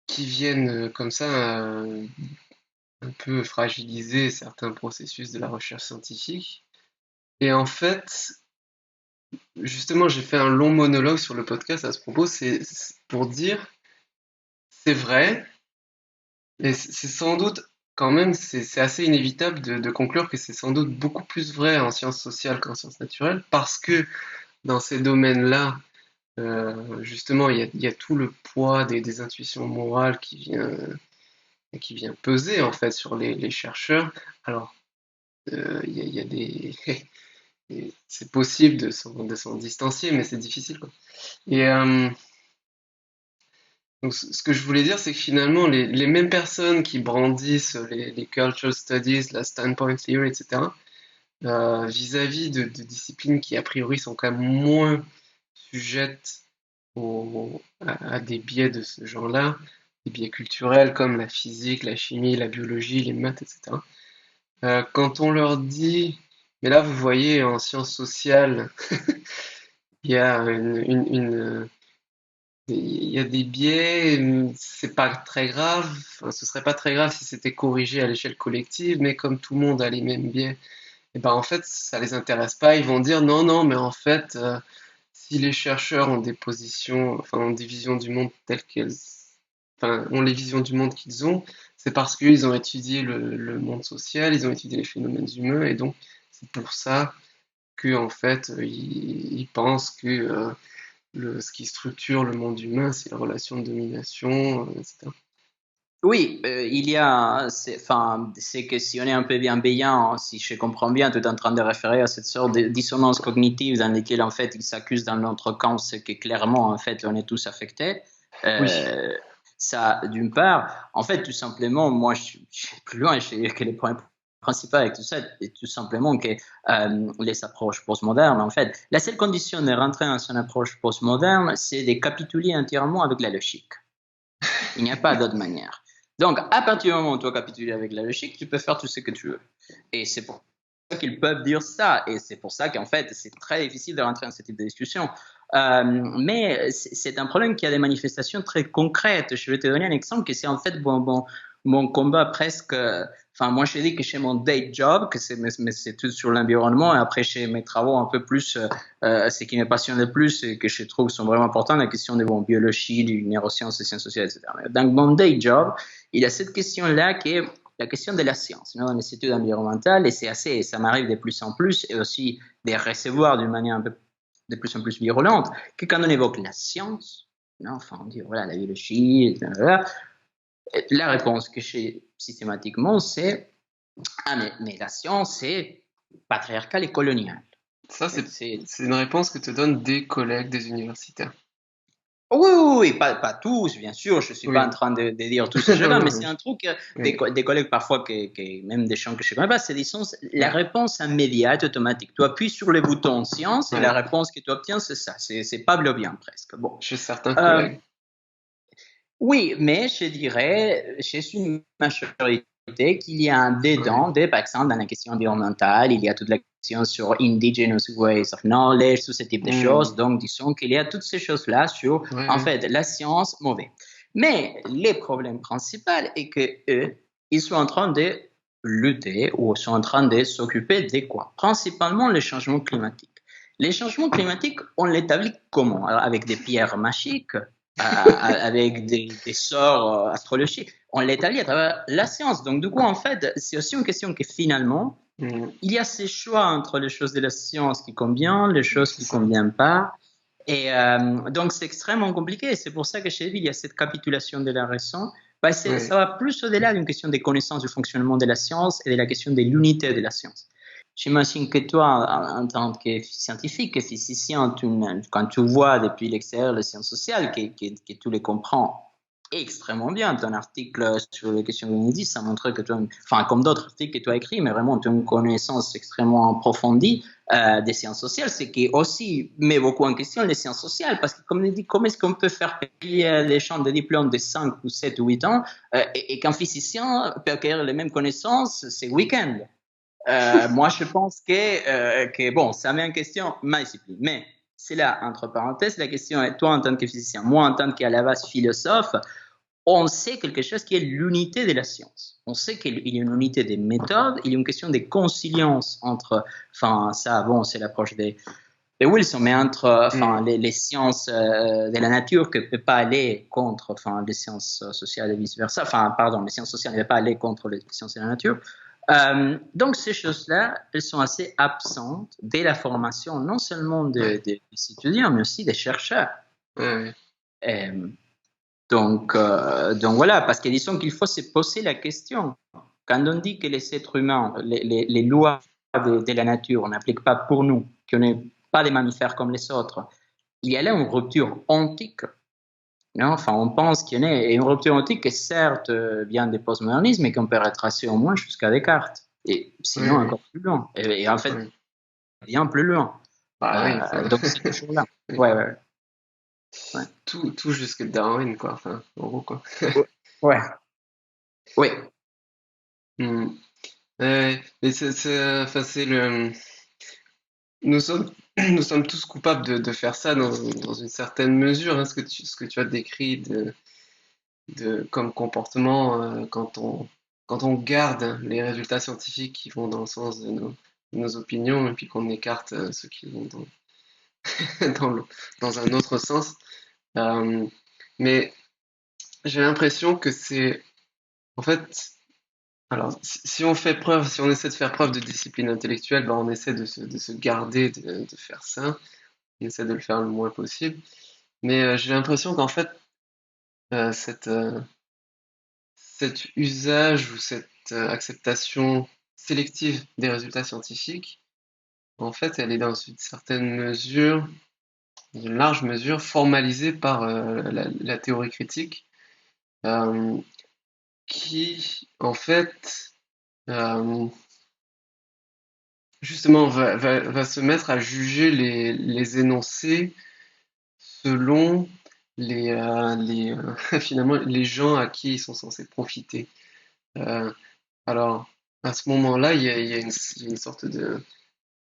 qui viennent comme ça un peu fragiliser certains processus de la recherche scientifique. Et en fait, justement, j'ai fait un long monologue sur le podcast à ce propos, c'est pour dire, c'est vrai, et c'est sans doute, quand même, c'est assez inévitable de conclure que c'est sans doute beaucoup plus vrai en sciences sociales qu'en sciences naturelles, parce que dans ces domaines-là, justement, il y a tout le poids des intuitions morales qui vient peser, en fait, sur les chercheurs. Alors, il y a des... c'est possible de s'en distancier, mais c'est difficile, quoi. Et donc, ce que je voulais dire, c'est que finalement, les mêmes personnes qui brandissent les cultural studies, la standpoint theory, etc., vis-à-vis de disciplines qui, a priori, sont quand même moins sujettes à des biais de ce genre-là, des biais culturels comme la physique, la chimie, la biologie, les maths, etc. Quand on leur dit, mais là, vous voyez, en sciences sociales, il y a il y a des biais, c'est pas très grave, enfin, ce serait pas très grave si c'était corrigé à l'échelle collective, mais comme tout le monde a les mêmes biais, et ben en fait ça les intéresse pas, ils vont dire non, non, mais en fait, si les chercheurs ont des positions, enfin ont des visions du monde telles qu'elles, enfin ont les visions du monde qu'ils ont, c'est parce qu'ils ont étudié le monde social, ils ont étudié les phénomènes humains, et donc c'est pour ça que en fait ils pensent que ce qui structure le monde humain, c'est les relations de domination, etc. Oui, il y a, enfin, c'est que si on est un peu bienveillant, si je comprends bien, tu es en train de référer à cette sorte de dissonance cognitive dans laquelle, en fait, il s'accuse dans notre camp, c'est que clairement, en fait, on est tous affectés. Oui, Euh, Ça, d'une part, en fait, tout simplement, moi, je suis plus loin, je sais que le point principal avec tout ça, est tout simplement que les approches postmodernes, en fait, la seule condition de rentrer dans une approche postmoderne, c'est de capituler entièrement avec la logique. Il n'y a pas d'autre manière. Donc, à partir du moment où tu as capitulé avec la logique, tu peux faire tout ce que tu veux. Et c'est pour ça qu'ils peuvent dire ça. Et c'est pour ça qu'en fait, c'est très difficile de rentrer dans ce type de discussion. Mais c'est un problème qui a des manifestations très concrètes. Je vais te donner un exemple que c'est en fait mon combat presque. Enfin, moi, je dis que chez mon day job, que c'est tout sur l'environnement, et après chez mes travaux un peu plus, ce qui me passionne le plus et que je trouve sont vraiment importants, la question de biologie, du neurosciences, des sciences sociales, etc. Dans mon day job, il y a cette question-là qui est la question de la science, dans les études environnementales, et c'est assez, ça m'arrive de plus en plus, et aussi de recevoir d'une manière un peu de plus en plus virulente, que quand on évoque la science, non, enfin, on dit, voilà, la biologie, etc., la réponse que j'ai systématiquement, c'est ah, mais la science, c'est patriarcal et colonial. ça C'est c'est une réponse que te donnent des collègues, des universitaires. oui, oui, oui, pas tous, bien sûr, je ne suis pas en Oui, train de dire tous ces non, choses-là, mais non, c'est un truc, oui, des collègues parfois, même des gens que je ne connais pas, c'est disons, la oui, réponse immédiate, automatique. Tu appuies sur le bouton science et la oui, réponse que tu obtiens, c'est ça, c'est pavlovien presque. Bon. chez certains Euh, collègues. Oui, mais je dirais, chez une majorité, qu'il y a un Oui, dedans, par exemple, dans la question environnementale, il y a toute la question sur indigenous ways of knowledge, tout ce type de choses. hmm, Donc, disons qu'il y a toutes ces choses-là sur, ouais, en ouais, fait, la science mauvaise. Mais le problème principal est que eux, ils sont en train de lutter ou sont en train de s'occuper de quoi? Principalement les changements climatiques. Les changements climatiques, on l'établit comment? Alors, avec des pierres magiques, avec des sorts astrologiques. On l'établit à travers la science. Donc, du coup, en fait, c'est aussi une question que finalement, hmm, il y a ces choix entre les choses de la science qui conviennent, les choses c'est qui ne ça. conviennent pas. Et donc, c'est extrêmement compliqué. C'est pour ça que chez lui, il y a cette capitulation de la raison. Bah, Oui, ça va plus au-delà d'une question des connaissances du fonctionnement de la science et de la question de l'unité de la science. J'imagine que toi, en tant que scientifique, que physicien, quand tu vois depuis l'extérieur les sciences sociales, que tu les comprends extrêmement bien. Ton article sur les questions cognitives, ça montre que tu as, enfin, comme d'autres articles que tu as écrits, mais vraiment, tu as une connaissance extrêmement approfondie des sciences sociales, ce qui aussi met beaucoup en question les sciences sociales, parce que comme on dit, comment est-ce qu'on peut faire payer les gens de diplômes de 5 ou 7 ou 8 ans et qu'un physicien peut acquérir les mêmes connaissances ces week-ends? Moi, je pense que, bon, ça met en question ma discipline. Mais c'est là, entre parenthèses, la question est, toi en tant que physicien, moi en tant qu'à la base philosophe, on sait quelque chose qui est l'unité de la science. On sait qu'il y a une unité des méthodes, il y a une question de conciliance entre, enfin, ça, bon, c'est l'approche des Wilson, mais entre enfin, hmm, les sciences de la nature qui ne peut pas aller contre enfin, les sciences sociales et vice-versa. Enfin, pardon, les sciences sociales ne peuvent pas aller contre les sciences de la nature. Donc, ces choses-là, elles sont assez absentes dès la formation, non seulement ouais, des étudiants, mais aussi des chercheurs. ouais, ouais. Euh, donc voilà, parce que disons qu'il faut se poser la question. Quand on dit que les êtres humains, les lois de la nature n'appliquent pas pour nous, qu'on n'est pas des mammifères comme les autres, il y a là une rupture antique. Non, enfin, on pense qu'il y en a une rupture antique qui certes vient des postmodernismes et qu'on peut retracer au moins jusqu'à Descartes. Et Oui, sinon oui, encore plus loin. Et en fait, oui. bien plus loin. Bah oui, enfin, Donc c'est toujours là. oui. Ouais, ouais, ouais. Tout jusque Darwin, quoi, enfin, en gros, quoi. Ouais, ouais. Ouais. Hmm. Ouais, mais enfin, c'est le, nous sommes, nous sommes tous coupables de faire ça dans une certaine mesure, hein, ce que tu as décrit comme comportement quand on garde les résultats scientifiques qui vont dans le sens de nos opinions et puis qu'on écarte ceux qui vont dans dans un autre sens. Euh, mais j'ai l'impression que c'est, en fait, alors si on fait preuve, si on essaie de faire preuve de discipline intellectuelle, ben on essaie de se garder de faire ça, on essaie de le faire le moins possible. Mais j'ai l'impression qu'en fait, cette, cet usage ou cette acceptation sélective des résultats scientifiques, en fait, elle est dans une certaine mesure, dans une large mesure, formalisée par la théorie critique, euh, qui, en fait, euh, justement, va se mettre à juger les énoncés selon finalement, les gens à qui ils sont censés profiter. Euh, alors, à ce moment-là, il y a une sorte de,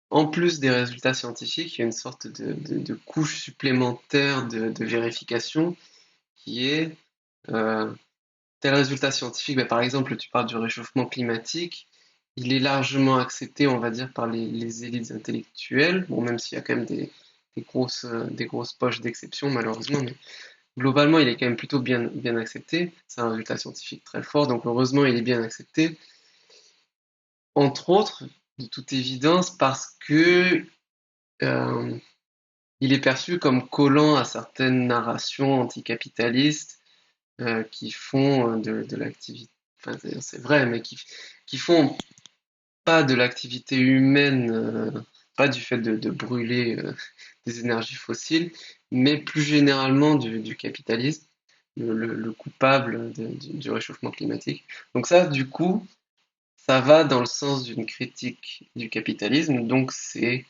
en plus des résultats scientifiques, il y a une sorte de couche supplémentaire de vérification qui est euh, tel résultat scientifique. Ben, par exemple, tu parles du réchauffement climatique. Il est largement accepté, on va dire, par les élites intellectuelles. Bon, même s'il y a quand même des grosses poches d'exception, malheureusement, mais globalement, il est quand même plutôt bien accepté. C'est un résultat scientifique très fort, donc heureusement, il est bien accepté. Entre autres, de toute évidence, parce que euh, il est perçu comme collant à certaines narrations anticapitalistes qui font de l'activité, enfin c'est vrai, mais qui font pas de l'activité humaine, pas du fait de brûler des énergies fossiles, mais plus généralement du capitalisme, le coupable du réchauffement climatique. Donc ça, du coup, ça va dans le sens d'une critique du capitalisme, donc c'est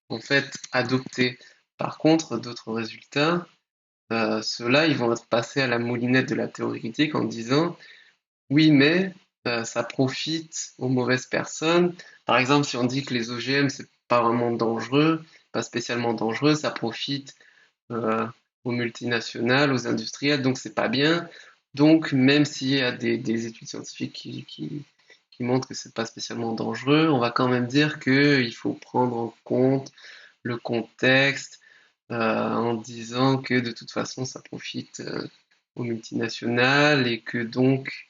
en fait adopté. Par contre, d'autres résultats, ceux-là, ils vont être passés à la moulinette de la théorie critique en disant oui, mais ça profite aux mauvaises personnes. Par exemple, si on dit que les OGM, c'est pas vraiment dangereux, pas spécialement dangereux, ça profite euh, aux multinationales, aux industriels, donc c'est pas bien. Donc, même s'il y a des études scientifiques qui montrent que c'est pas spécialement dangereux, on va quand même dire qu'il faut prendre en compte le contexte en disant que de toute façon, ça profite aux multinationales et que donc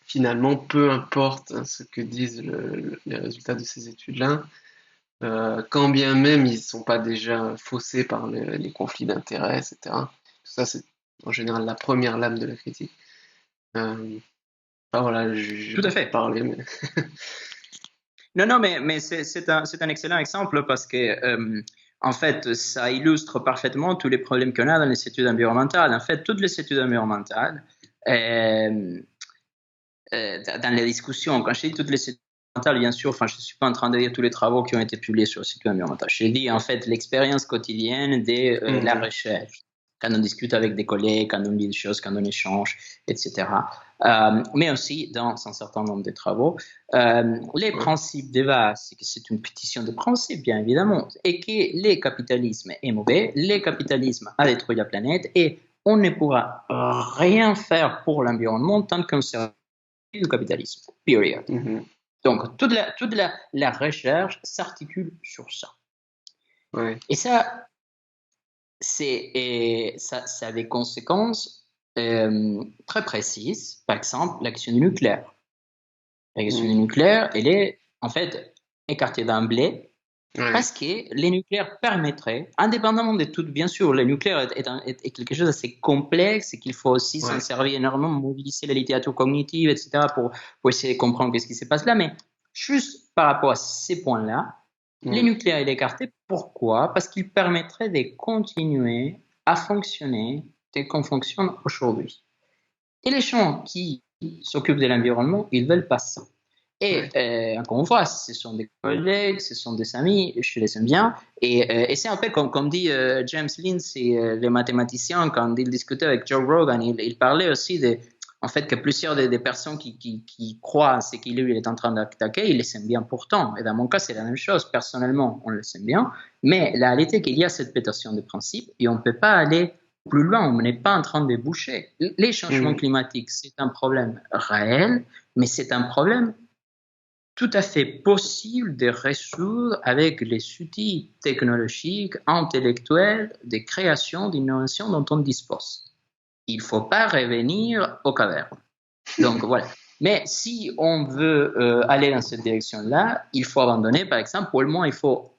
finalement, peu importe hein, ce que disent les résultats de ces études-là, quand bien même ils ne sont pas déjà faussés par les conflits d'intérêts, etc. Tout ça, c'est en général la première lame de la critique. Enfin, voilà, j'ai Tout à beaucoup fait. parlé, mais Non, non, mais c'est un excellent exemple parce que, en fait, ça illustre parfaitement tous les problèmes qu'on a dans les études environnementales. En fait, toutes les études environnementales, euh, dans les discussions, quand je dis toutes les études environnementales, bien sûr, enfin, je ne suis pas en train de dire tous les travaux qui ont été publiés sur les études environnementales. Je dis, en fait, l'expérience quotidienne de la Mhm. recherche. Quand on discute avec des collègues, quand on lit des choses, quand on échange, etc. Mais aussi dans un certain nombre de travaux. Les Ouais. principes de base, c'est que c'est une pétition de principe, bien évidemment, et que le capitalisme est mauvais, le capitalisme a détruit la planète, et on ne pourra rien faire pour l'environnement tant qu'on sert du capitalisme. Period. Mhm. Donc, toute la recherche s'articule sur ça. Ouais. Et ça, ça a des conséquences très précises. Par exemple, l'action du nucléaire. L'action du Mhm. nucléaire, elle est en fait écartée d'emblée Ouais. parce que les nucléaires permettraient, indépendamment de tout, bien sûr, le nucléaire est quelque chose d'assez complexe et qu'il faut aussi s'en Ouais. servir énormément, mobiliser la littérature cognitive, etc., pour essayer de comprendre qu'est-ce qui se passe là. Mais juste par rapport à ces points-là, les Mhm. nucléaires est écarté. Pourquoi? Parce qu'ils permettraient de continuer à fonctionner tel qu'on fonctionne aujourd'hui. Et les gens qui s'occupent de l'environnement, ils veulent pas ça. Et Ouais. encore une fois, ce sont des collègues, ce sont des amis, je les aime bien. Et c'est un peu comme dit James Lindsay, le mathématicien, quand il discutait avec Joe Rogan, il parlait aussi de, en fait, que plusieurs des personnes qui croient à ce qu'il est en train d'attaquer, ils les aiment bien pourtant. Et dans mon cas, c'est la même chose. Personnellement, on les aime bien. Mais la réalité est qu'il y a cette pétation de principe et on ne peut pas aller plus loin. On n'est pas en train de boucher. Les changements Mhm. climatiques, c'est un problème réel, mais c'est un problème tout à fait possible de résoudre avec les outils technologiques, intellectuels, de création, d'innovation dont on dispose. Il ne faut pas revenir aux cavernes. Donc voilà. Mais si on veut aller dans cette direction-là, il faut abandonner, par exemple, pour le moins, il faut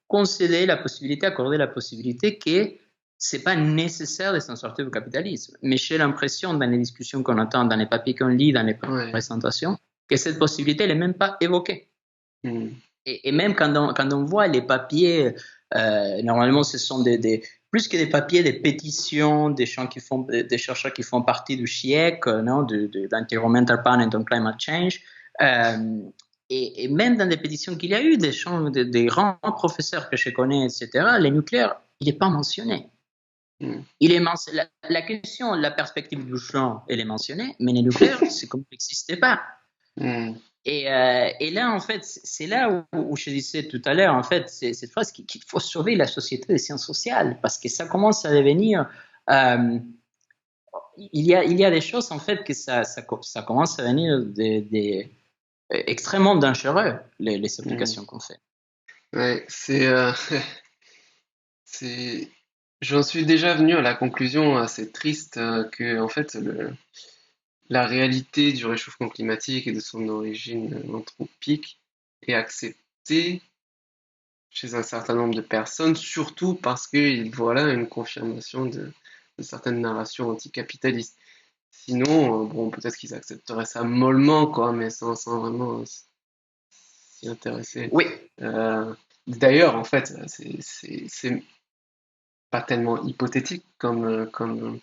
concéder la possibilité, accorder la possibilité que c'est pas nécessaire de s'en sortir du capitalisme. Mais j'ai l'impression, dans les discussions qu'on entend, dans les papiers qu'on lit, dans les présentations, que cette possibilité n'est même pas évoquée. Et même quand on voit les papiers, normalement, ce sont plus que des papiers, des pétitions, des chercheurs qui font partie du GIEC, non, de l'Environmental Panel on Climate Change. Et même dans des pétitions qu'il y a eu, des grands professeurs que je connais, etc., le nucléaire, il n'est pas mentionné. Il est la question, la perspective du champ, elle est mentionnée, mais le nucléaire, c'est comme il n'existait pas. Et là, en fait, c'est là où je disais tout à l'heure, en fait, c'est cette phrase qu'il faut sauver la société des sciences sociales, parce que ça commence à devenir... il y a des choses, en fait, que ça commence à devenir extrêmement dangereux, les applications qu'on fait. Ouais, j'en suis déjà venu à la conclusion assez triste que, en fait, la réalité du réchauffement climatique et de son origine anthropique est acceptée chez un certain nombre de personnes, surtout parce qu'ils voient là une confirmation de certaines narrations anticapitalistes. Sinon, bon, peut-être qu'ils accepteraient ça mollement, quoi, mais sans vraiment s'y intéresser. Oui. D'ailleurs, en fait, c'est pas tellement hypothétique enfin,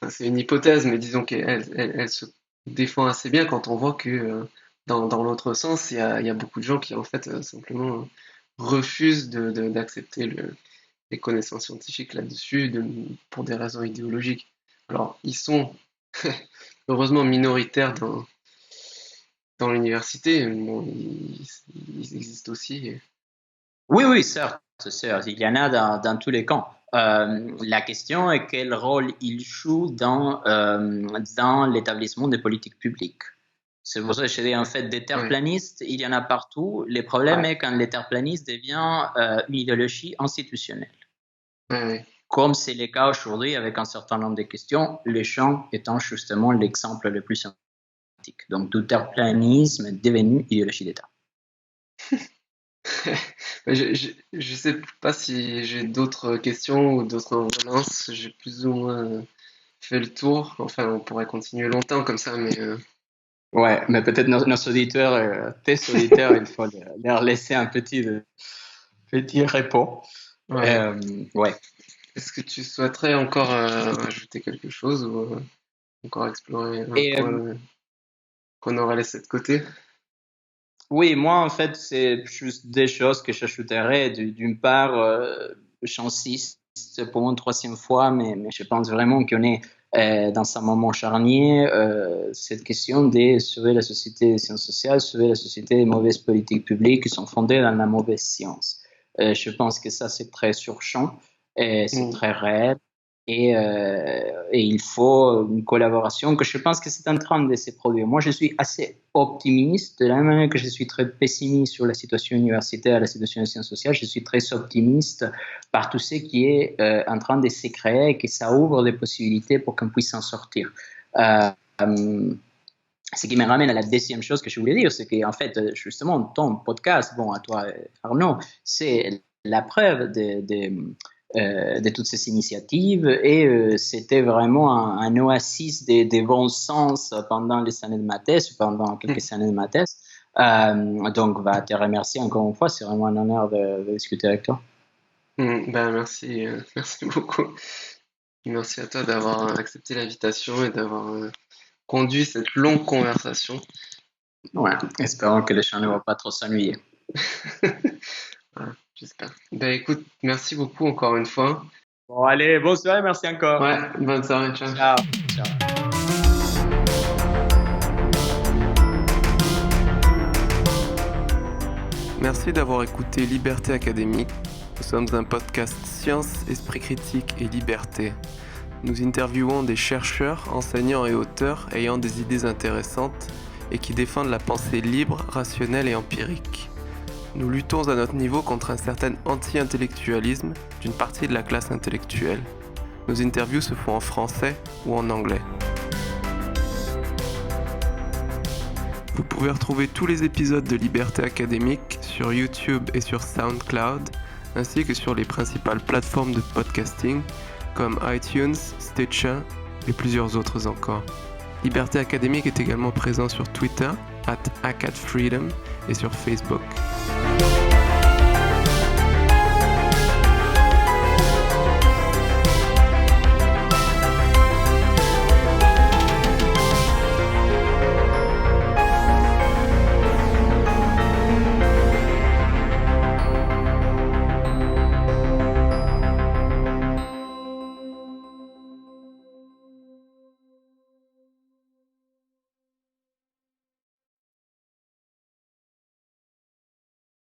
c'est une hypothèse, mais disons qu'elle se défend assez bien quand on voit que dans l'autre sens, il y a beaucoup de gens qui en fait simplement refusent d'accepter les connaissances scientifiques là-dessus pour des raisons idéologiques. Alors, ils sont heureusement minoritaires dans l'université, mais bon, ils existent aussi. Oui, certes, il y en a dans tous les camps. La question est quel rôle il joue dans l'établissement des politiques publiques. C'est pour ça que je dis, en fait, des terraplanistes, il y en a partout. Le problème est quand les terraplanistes devient une idéologie institutionnelle. Comme c'est le cas aujourd'hui avec un certain nombre de questions, les champs étant justement l'exemple le plus sympathique. Donc, tout terraplanisme est devenu idéologie d'État. Je sais pas si j'ai d'autres questions ou d'autres relances. J'ai plus ou moins fait le tour. Enfin, on pourrait continuer longtemps comme ça, mais... Ouais, mais peut-être nos auditeurs, tes auditeurs, il faut leur laisser un petit repos. Ouais. Est-ce que tu souhaiterais encore ajouter quelque chose ou encore explorer un point qu'on aurait laissé de côté? Oui, moi, en fait, c'est juste des choses que j'ajouterais. D'une part, j'insiste pour une troisième fois, mais je pense vraiment qu'on est dans un moment charnier, cette question de sauver la société des sciences sociales, sauver la société des mauvaises politiques publiques qui sont fondées dans la mauvaise science. Je pense que ça, c'est très urgent, c'est très réel. Et il faut une collaboration que je pense que c'est en train de se produire. Moi, je suis assez optimiste, de la même manière que je suis très pessimiste sur la situation universitaire, la situation des sciences sociales, je suis très optimiste par tout ce qui est en train de se créer et que ça ouvre des possibilités pour qu'on puisse s'en sortir. Ce qui me ramène à la deuxième chose que je voulais dire, c'est qu'en fait, justement, ton podcast, bon, à toi, Arnaud, c'est la preuve de toutes ces initiatives et c'était vraiment un oasis de bon sens pendant les années de ma thèse, pendant quelques années de ma thèse. Donc, te remercier encore une fois, c'est vraiment un honneur de discuter avec toi. Merci beaucoup. Merci à toi d'avoir accepté l'invitation et d'avoir conduit cette longue conversation. Ouais, espérons que les gens ne vont pas trop s'ennuyer. Voilà, j'espère. Écoute, merci beaucoup encore une fois. Bon, allez, bonne soirée, merci encore. Ouais, bonne soirée, ciao. Ciao. Merci d'avoir écouté Liberté Académique. Nous sommes un podcast science, esprit critique et liberté. Nous interviewons des chercheurs, enseignants et auteurs ayant des idées intéressantes et qui défendent la pensée libre, rationnelle et empirique. Nous luttons à notre niveau contre un certain anti-intellectualisme d'une partie de la classe intellectuelle. Nos interviews se font en français ou en anglais. Vous pouvez retrouver tous les épisodes de Liberté Académique sur YouTube et sur SoundCloud, ainsi que sur les principales plateformes de podcasting, comme iTunes, Stitcher et plusieurs autres encore. Liberté Académique est également présent sur Twitter @acadfreedom et sur Facebook.